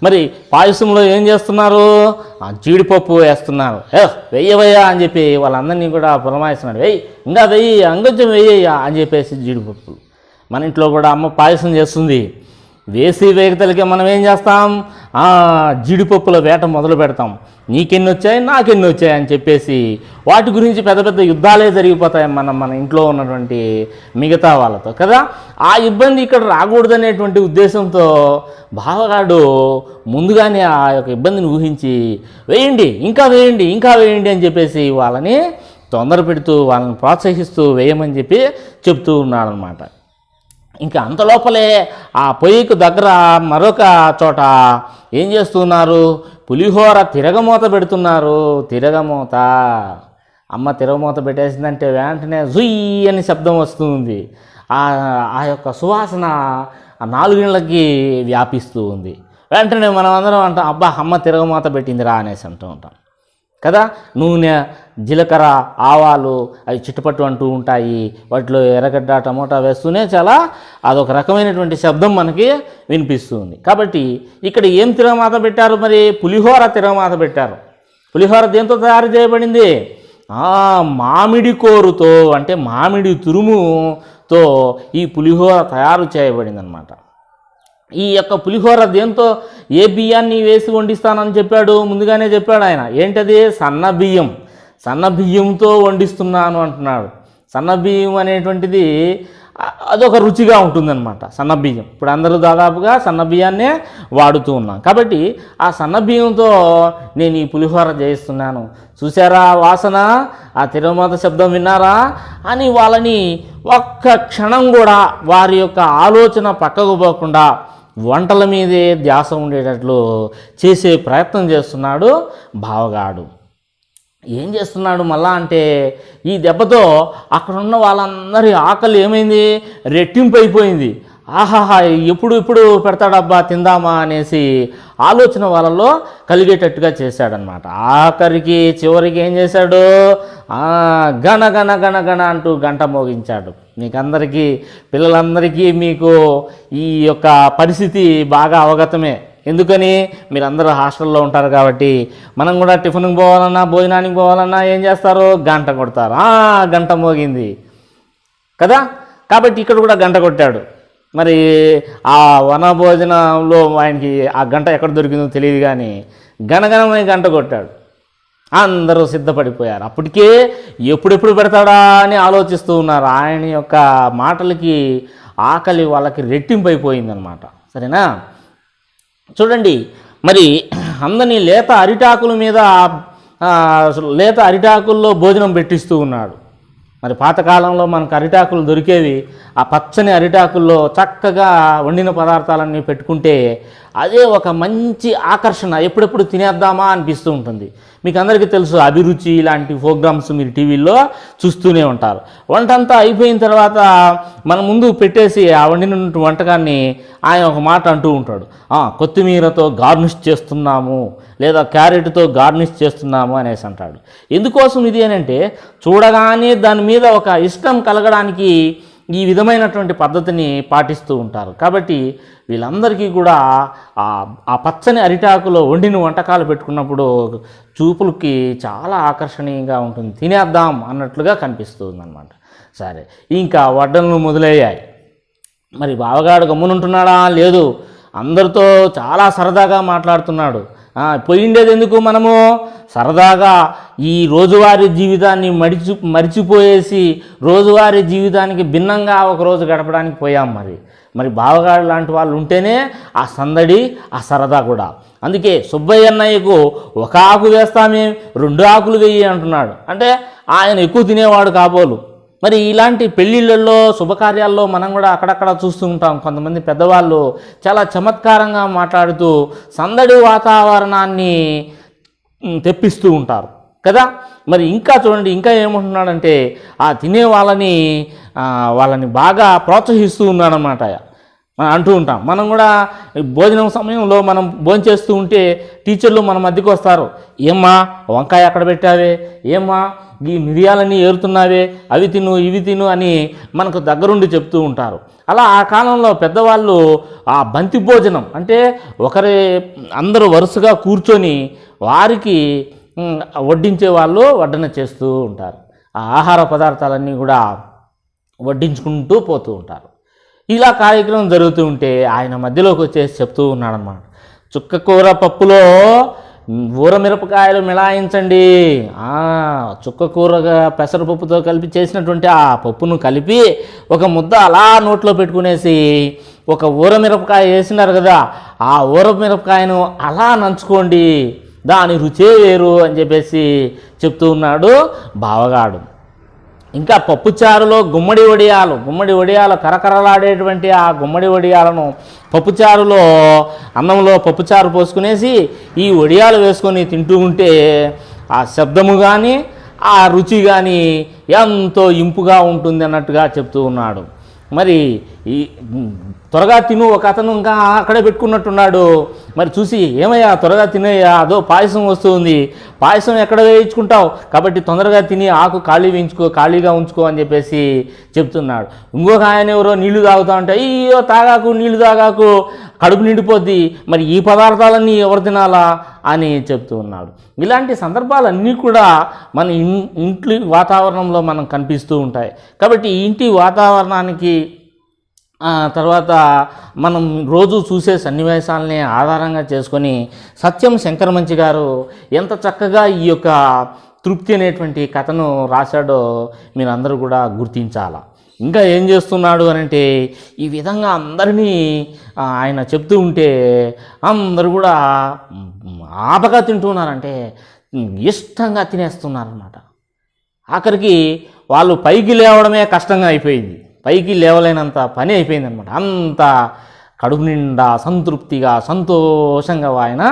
మరి పాయసంలో ఏం చేస్తున్నారు? జీడిపప్పు వేస్తున్నారు. వెయ్యవయ్యా అని చెప్పి వాళ్ళందరినీ కూడా పురమాయిస్తున్నాడు. ఇంకా వెయ్యి, అంగొంచెం వెయ్యయ్యా అని చెప్పేసి జీడిపప్పులు. మన ఇంట్లో కూడా అమ్మ పాయసం చేస్తుంది. వేసి వేగతలకే మనం ఏం చేస్తాం? జీడిపప్పుల వేట మొదలు పెడతాం. నీకెన్ని వచ్చాయి, నాకెన్ని వచ్చాయి అని చెప్పేసి వాటి గురించి పెద్ద యుద్ధాలే జరిగిపోతాయి మన ఇంట్లో ఉన్నటువంటి మిగతా వాళ్ళతో కదా. ఆ ఇబ్బంది ఇక్కడ రాకూడదనేటువంటి ఉద్దేశంతో బావగాడు ముందుగానే ఆ యొక్క ఇబ్బందిని ఊహించి వేయండి, ఇంకా వేయండి అని చెప్పేసి వాళ్ళని తొందర పెడుతూ వాళ్ళని ప్రోత్సహిస్తూ వేయమని చెప్పి చెప్తూ ఉన్నాడనమాట. ఇంకా అంతలోపలే ఆ పొయ్యికి దగ్గర మరొక చోట ఏం చేస్తున్నారు? పులిహోర తిరగమూత పెడుతున్నారు. అమ్మ తిరగమూత పెట్టేసిందంటే వెంటనే జుయ్ అని శబ్దం వస్తుంది. ఆ యొక్క సువాసన 4 ఇళ్ళకి వ్యాపిస్తూ ఉంది. వెంటనే మనం అందరం అంటాం, అబ్బా అమ్మ తిరగమూత పెట్టిందిరా అనేసి అంటూ ఉంటాం కదా. నూనె, జీలకర్ర, ఆవాలు అవి చిట్టుపట్టు అంటూ ఉంటాయి. వాటిలో ఎర్రగడ్డ, టమోటా వేస్తూనే చాలా అదొక రకమైనటువంటి శబ్దం మనకి వినిపిస్తుంది. కాబట్టి ఇక్కడ ఏం తిరగమాత పెట్టారు? మరి పులిహోర తిరగమాత పెట్టారు. పులిహోర దేంతో తయారు చేయబడింది? మామిడి కోరుతో, అంటే మామిడి తురుముతో ఈ పులిహోర తయారు చేయబడింది అనమాట. ఈ యొక్క పులిహోర దేంతో ఏ బియ్యాన్ని వేసి వండిస్తానని చెప్పాడు, ముందుగానే చెప్పాడు ఆయన. ఏంటది? సన్న బియ్యం. సన్న బియ్యంతో వండిస్తున్నాను అంటున్నాడు. సన్న బియ్యం అనేటువంటిది అదొక రుచిగా ఉంటుందన్నమాట. సన్న బియ్యం ఇప్పుడు అందరూ దాదాపుగా సన్న బియ్యాన్నే వాడుతూ ఉన్నాం. కాబట్టి ఆ సన్న బియ్యంతో నేను ఈ పులిహోర చేయిస్తున్నాను, చూసారా వాసన, ఆ తిరుమత శబ్దం విన్నారా అని వాళ్ళని ఒక్క క్షణం కూడా వారి యొక్క ఆలోచన పక్కకు పోకుండా వంటల మీదే ధ్యాస ఉండేటట్లు చేసే ప్రయత్నం చేస్తున్నాడు బావగాడు. ఏం చేస్తున్నాడు మళ్ళా అంటే, ఈ దెబ్బతో అక్కడున్న వాళ్ళందరి ఆకలి ఏమైంది? రెట్టింపు అయిపోయింది. ఆహాహా, ఎప్పుడు పెడతాడబ్బా తిందామా అనేసి ఆలోచన వాళ్ళలో కలిగేటట్టుగా చేశాడనమాట. ఆఖరికి చివరికి ఏం చేశాడు? గణ గణ గణ గణ అంటూ గంట మోగించాడు. మీకందరికీ, పిల్లలందరికీ మీకు ఈ యొక్క పరిస్థితి బాగా అవగతమే. ఎందుకని? మీరందరూ హాస్టల్లో ఉంటారు కాబట్టి. మనం కూడా టిఫిన్కి పోవాలన్నా, భోజనానికి పోవాలన్నా ఏం చేస్తారు? గంట కొడతారు. గంట మోగింది కదా. కాబట్టి ఇక్కడ కూడా గంట కొట్టాడు. మరి ఆ వనభోజనంలో ఆయనకి ఆ గంట ఎక్కడ దొరికిందో తెలియదు, కానీ గణగణమై గంట కొట్టాడు. అందరూ సిద్ధపడిపోయారు. అప్పటికే ఎప్పుడెప్పుడు పెడతాడా అని ఆలోచిస్తూ ఉన్నారు. ఆయన యొక్క మాటలకి ఆకలి వాళ్ళకి రెట్టింపు అయిపోయిందనమాట. సరేనా? చూడండి, మరి అందరినీ లేత అరిటాకుల్లో భోజనం పెట్టిస్తూ ఉన్నాడు. మరి పాతకాలంలో మనకు అరిటాకులు దొరికేవి. ఆ పచ్చని అరిటాకుల్లో చక్కగా వండిన పదార్థాలన్నీ పెట్టుకుంటే అదే ఒక మంచి ఆకర్షణ, ఎప్పుడెప్పుడు తినేద్దామా అనిపిస్తూ ఉంటుంది. మీకు అందరికీ తెలుసు, అభిరుచి ఇలాంటి ప్రోగ్రామ్స్ మీరు టీవీల్లో చూస్తూనే ఉంటారు. వంట అంతా అయిపోయిన తర్వాత మన ముందు పెట్టేసి ఆ వండిన వంటకాన్ని ఆయన ఒక మాట అంటూ ఉంటాడు, కొత్తిమీరతో గార్నిష్ చేస్తున్నాము, లేదా క్యారెట్తో గార్నిష్ చేస్తున్నాము అనేసి అంటాడు. ఎందుకోసం ఇది అని అంటే, చూడగానే దాని మీద ఒక ఇష్టం కలగడానికి ఈ విధమైనటువంటి పద్ధతిని పాటిస్తూ ఉంటారు. కాబట్టి వీళ్ళందరికీ కూడా ఆ పచ్చని అరిటాకులో వండిన వంటకాలు పెట్టుకున్నప్పుడు చూపులకి చాలా ఆకర్షణీయంగా ఉంటుంది, తినేద్దాం అన్నట్లుగా కనిపిస్తుంది అన్నమాట. సరే, ఇంకా వడ్డనలు మొదలయ్యాయి. మరి బావగాడు గమ్మునుంటున్నాడా? లేదు, అందరితో చాలా సరదాగా మాట్లాడుతున్నాడు. పోయిండేది ఎందుకు? మనము సరదాగా ఈ రోజువారీ జీవితాన్ని మరిచిపోయేసి రోజువారీ జీవితానికి భిన్నంగా ఒకరోజు గడపడానికి పోయాం. మరి బావగాడు లాంటి వాళ్ళు ఉంటేనే ఆ సందడి, ఆ సరదా కూడా. అందుకే సుబ్బయ్య అన్నయ్యకు ఒక ఆకు వేస్తామే, 2 ఆకులు వేయి అంటున్నాడు. అంటే ఆయన ఎక్కువ తినేవాడు కాబోలు. మరి ఇలాంటి పెళ్ళిళ్ళల్లో, శుభకార్యాల్లో మనం కూడా అక్కడక్కడ చూస్తూ ఉంటాం. కొంతమంది పెద్దవాళ్ళు చాలా చమత్కారంగా మాట్లాడుతూ సందడి వాతావరణాన్ని తెప్పిస్తూ ఉంటారు కదా. మరి ఇంకా చూడండి, ఇంకా ఏమంటున్నాడంటే ఆ తినే వాళ్ళని బాగా ప్రోత్సహిస్తూ ఉన్నాడనమాట. అంటూ ఉంటాం మనం కూడా. భోజనం సమయంలో మనం భోంచేస్తూ ఉంటే టీచర్లు మన మధ్యకు వస్తారు. ఏమ్మా వంకాయ ఎక్కడ పెట్టావే, ఏమ్మా ఈ మిరియాలన్నీ ఏరుతున్నావే, అవి తిను ఇవి తిను అని మనకు దగ్గరుండి చెప్తూ ఉంటారు. అలా ఆ కాలంలో పెద్దవాళ్ళు ఆ బంతి భోజనం అంటే అందరూ వరుసగా కూర్చొని వారికి వడ్డించే వాళ్ళు వడ్డన చేస్తూ ఉంటారు. ఆ ఆహార పదార్థాలన్నీ కూడా వడ్డించుకుంటూ పోతూ ఉంటారు. ఇలా కార్యక్రమం జరుగుతూ ఉంటే ఆయన మధ్యలోకి వచ్చేసి చెప్తూ ఉన్నాడన్నమాట, చుక్కకూర పప్పులో ఊరమిరపకాయలు మిళాయించండి. చుక్కకూరగా పెసరపప్పుతో కలిపి చేసినటువంటి ఆ పప్పును కలిపి ఒక ముద్ద అలా నోట్లో పెట్టుకునేసి ఒక ఊరమిరపకాయ వేసినారు కదా, ఆ ఊరమిరపకాయను అలా నంచుకోండి, దాని రుచే వేరు అని చెప్పేసి చెప్తూ ఉన్నాడు బావగాడు. ఇంకా పప్పుచారులో గుమ్మడి వడియాలు కరకరలాడేటువంటి ఆ గుమ్మడి వడియాలను పప్పుచారులో, అన్నంలో పప్పుచారు పోసుకునేసి ఈ వడియాలు వేసుకొని తింటూ ఉంటే ఆ శబ్దము కానీ ఆ రుచి కానీ ఎంతో ఇంపుగా ఉంటుంది అన్నట్టుగా చెప్తూ ఉన్నాడు. మరి ఈ త్వరగా తిను, ఒక అతను ఇంకా అక్కడే పెట్టుకున్నట్టున్నాడు. మరి చూసి, ఏమయ్యా త్వరగా తినయ్యా, అదో పాయసం వస్తుంది, పాయసం ఎక్కడ వేయించుకుంటావు, కాబట్టి తొందరగా తిని ఆకు ఖాళీగా ఉంచుకో అని చెప్పేసి చెప్తున్నాడు. ఇంకొక ఆయన ఎవరో నీళ్లు తాగుతా ఉంటే, అయ్యో తాగాకు, నీళ్లు తాగాకు, కడుపు నిండిపోద్ది, మరి ఈ పదార్థాలన్నీ ఎవరు తినాలా అని చెప్తూ ఉన్నాడు. ఇలాంటి సందర్భాలన్నీ కూడా మన ఇంటి వాతావరణంలో మనం కనిపిస్తూ ఉంటాయి. కాబట్టి ఇంటి వాతావరణానికి తర్వాత మనం రోజు చూసే సన్నివేశాలని ఆధారంగా చేసుకొని సత్యం శంకరమంచి గారు ఎంత చక్కగా ఈ యొక్క తృప్తి అనేటువంటి కథను రాశాడో మీరు అందరూ కూడా గుర్తించాలా. ఇంకా ఏం చేస్తున్నాడు అనంటే ఈ విధంగా అందరినీ ఆయన చెప్తూ ఉంటే అందరూ కూడా ఆపగా తింటున్నారంటే ఇష్టంగా తినేస్తున్నారన్నమాట. ఆఖరికి వాళ్ళు పైకి లేవడమే కష్టంగా అయిపోయింది, పైకి లేవలేనంత పని అయిపోయిందనమాట. అంత కడుపు నిండా సంతృప్తిగా సంతోషంగా ఆయన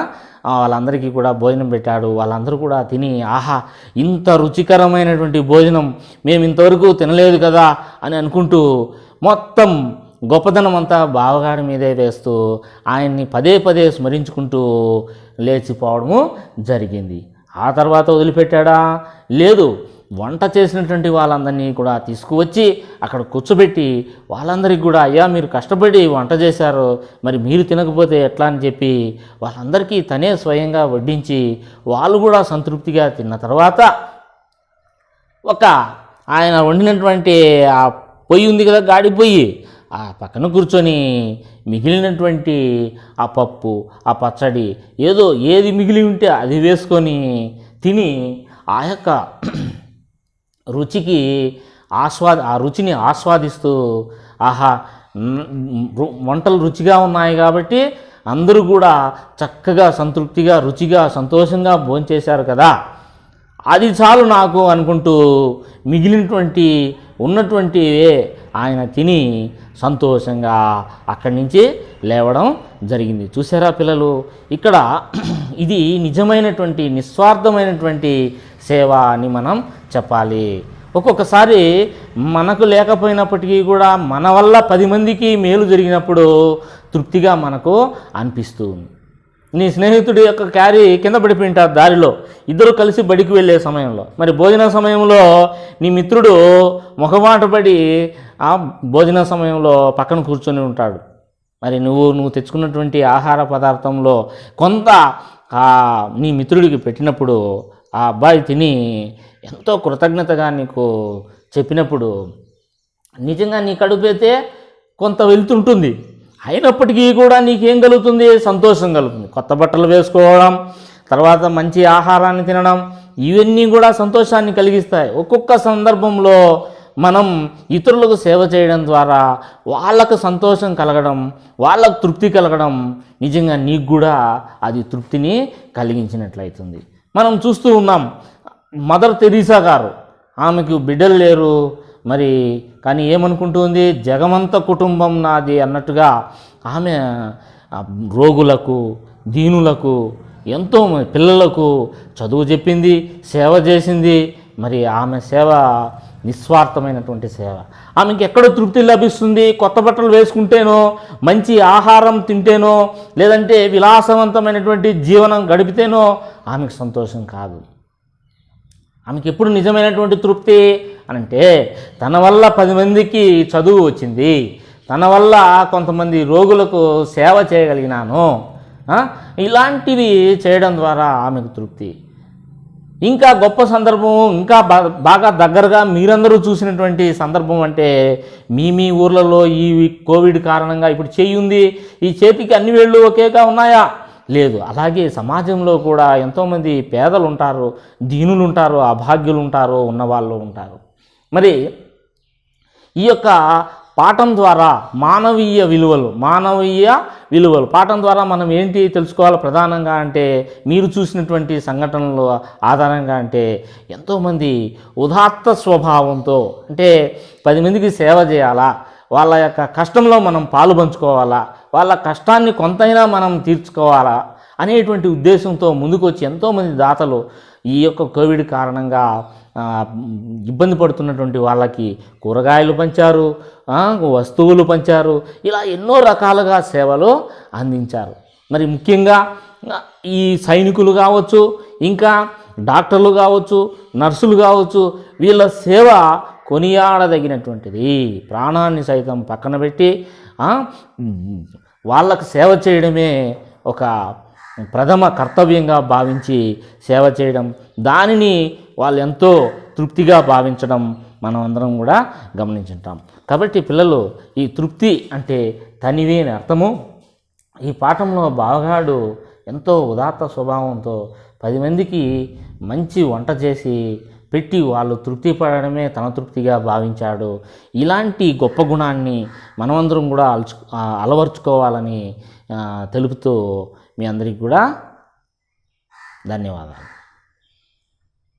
వాళ్ళందరికీ కూడా భోజనం పెట్టాడు. వాళ్ళందరూ కూడా తిని ఆహా ఇంత రుచికరమైనటువంటి భోజనం మేము ఇంతవరకు తినలేదు కదా అని అనుకుంటూ మొత్తం గొప్పదనం అంతా బావగాడి మీదే వేస్తూ ఆయన్ని పదే పదే స్మరించుకుంటూ లేచిపోవడము జరిగింది. ఆ తర్వాత వదిలిపెట్టాడా? లేదు. వంట చేసినటువంటి వాళ్ళందరినీ కూడా తీసుకువచ్చి అక్కడ కూర్చోబెట్టి వాళ్ళందరికీ కూడా అయ్యా మీరు కష్టపడి వంట చేశారు, మరి మీరు తినకపోతే ఎట్లా అని చెప్పి వాళ్ళందరికీ తనే స్వయంగా వడ్డించి వాళ్ళు కూడా సంతృప్తిగా తిన్న తర్వాత ఒక ఆయన వండినటువంటి ఆ పొయ్యి ఉంది కదా, గాడి పొయ్యి, ఆ పక్కన కూర్చొని మిగిలినటువంటి ఆ పప్పు, ఆ పచ్చడి, ఏది మిగిలి ఉంటే అది వేసుకొని తిని ఆ యొక్క ఆ రుచిని ఆస్వాదిస్తూ ఆహా వంటలు రుచిగా ఉన్నాయి కాబట్టి అందరూ కూడా చక్కగా సంతృప్తిగా రుచిగా సంతోషంగా భోంచేశారు కదా, అది చాలు నాకు అనుకుంటూ మిగిలినటువంటి ఉన్నటువంటి ఆయన తిని సంతోషంగా అక్కడి నుంచి లేవడం జరిగింది. చూసారా పిల్లలు, ఇక్కడ ఇది నిజమైనటువంటి నిస్వార్థమైనటువంటి సేవ అని మనం చెప్పాలి. ఒక్కొక్కసారి మనకు లేకపోయినప్పటికీ కూడా మన వల్ల 10 మందికి మేలు జరిగినప్పుడు తృప్తిగా మనకు అనిపిస్తుంది. నీ స్నేహితుడి యొక్క క్యారీ కింద పడిపోయింటారు దారిలో, ఇద్దరు కలిసి బడికి వెళ్ళే సమయంలో, మరి భోజన సమయంలో నీ మిత్రుడు మొహమాట పడి ఆ భోజన సమయంలో పక్కన కూర్చొని ఉంటాడు. మరి నువ్వు తెచ్చుకున్నటువంటి ఆహార పదార్థంలో కొంత నీ మిత్రుడికి పెట్టినప్పుడు ఆ అబ్బాయి తిని ఎంతో కృతజ్ఞతగా నీకు చెప్పినప్పుడు నిజంగా నీ కడుపైతే కొంత వెళ్తుంటుంది, అయినప్పటికీ కూడా నీకేం కలుగుతుంది? సంతోషం కలుగుతుంది. కొత్త బట్టలు వేసుకోవడం, తర్వాత మంచి ఆహారాన్ని తినడం, ఇవన్నీ కూడా సంతోషాన్ని కలిగిస్తాయి. ఒక్కొక్క సందర్భంలో మనం ఇతరులకు సేవ చేయడం ద్వారా వాళ్ళకు సంతోషం కలగడం, వాళ్ళకు తృప్తి కలగడం, నిజంగా నీకు కూడా అది తృప్తిని కలిగించినట్లయితుంది. మనం చూస్తూ ఉన్నాం, మదర్ తెరీసా గారు, ఆమెకు బిడ్డలు లేరు, మరి కానీ ఏమనుకుంటుంది? జగమంత కుటుంబం నాది అన్నట్టుగా ఆమె రోగులకు, దీనులకు, ఎంతో పిల్లలకు చదువు చెప్పింది, సేవ చేసింది. మరి ఆమె సేవ నిస్వార్థమైనటువంటి సేవ. ఆమెకి ఎక్కడ తృప్తి లభిస్తుంది? కొత్త బట్టలు వేసుకుంటేనో, మంచి ఆహారం తింటేనో, లేదంటే విలాసవంతమైనటువంటి జీవనం గడిపితేనో ఆమెకు సంతోషం కాదు. ఆమెకి ఎప్పుడు నిజమైనటువంటి తృప్తి అనంటే తన వల్ల 10 మందికి చదువు వచ్చింది, తన వల్ల కొంతమంది రోగులకు సేవ చేయగలిగినాను, ఇలాంటివి చేయడం ద్వారా ఆమెకు తృప్తి. ఇంకా గొప్ప సందర్భం, ఇంకా బాగా దగ్గరగా మీరందరూ చూసినటువంటి సందర్భం అంటే మీ ఊర్లలో ఈ కోవిడ్ కారణంగా ఇప్పుడు చేయి ఉంది, ఈ చేతికి అన్ని వేళ్ళు ఒకేగా ఉన్నాయా? లేదు. అలాగే సమాజంలో కూడా ఎంతోమంది పేదలు ఉంటారు, దీనులు ఉంటారు, అభాగ్యులు ఉంటారు, ఉన్నవాళ్ళు ఉంటారు. మరి ఈ యొక్క పాఠం ద్వారా మానవీయ విలువలు పాఠం ద్వారా మనం ఏంటి తెలుసుకోవాలి ప్రధానంగా అంటే, మీరు చూసినటువంటి సంఘటనలు ఆధారంగా అంటే ఎంతోమంది ఉదాత్త స్వభావంతో, అంటే 10 మందికి సేవ చేయాలా, వాళ్ళ యొక్క కష్టంలో మనం పాలు పంచుకోవాలా, వాళ్ళ కష్టాన్ని కొంతైనా మనం తీర్చుకోవాలా అనేటువంటి ఉద్దేశంతో ముందుకు వచ్చి ఎంతోమంది దాతలు ఈ యొక్క కోవిడ్ కారణంగా ఇబ్బంది పడుతున్నటువంటి వాళ్ళకి కూరగాయలు పంచారు, వస్తువులు పంచారు, ఇలా ఎన్నో రకాలుగా సేవలు అందించారు. మరి ముఖ్యంగా ఈ సైనికులు కావచ్చు, ఇంకా డాక్టర్లు కావచ్చు, నర్సులు కావచ్చు, వీళ్ళ సేవ కొనియాడదగినటువంటిది. ప్రాణాన్ని సైతం పక్కన పెట్టి వాళ్ళకు సేవ చేయడమే ఒక ప్రథమ కర్తవ్యంగా భావించి సేవ చేయడం, దానిని వాళ్ళు ఎంతో తృప్తిగా భావించడం మనం అందరం కూడా గమనించుంటాం. కాబట్టి పిల్లలు, ఈ తృప్తి అంటే తనివి అని అర్థము. ఈ పాఠంలో బావగాడు ఎంతో ఉదాత్త స్వభావంతో 10 మందికి మంచి వంట చేసి పెట్టి వాళ్ళు తృప్తి పడడమే తన తృప్తిగా భావించాడు. ఇలాంటి గొప్ప గుణాన్ని మనమందరం కూడా అలవర్చుకోవాలని తెలుపుతూ మీ అందరికీ కూడా ధన్యవాదాలు.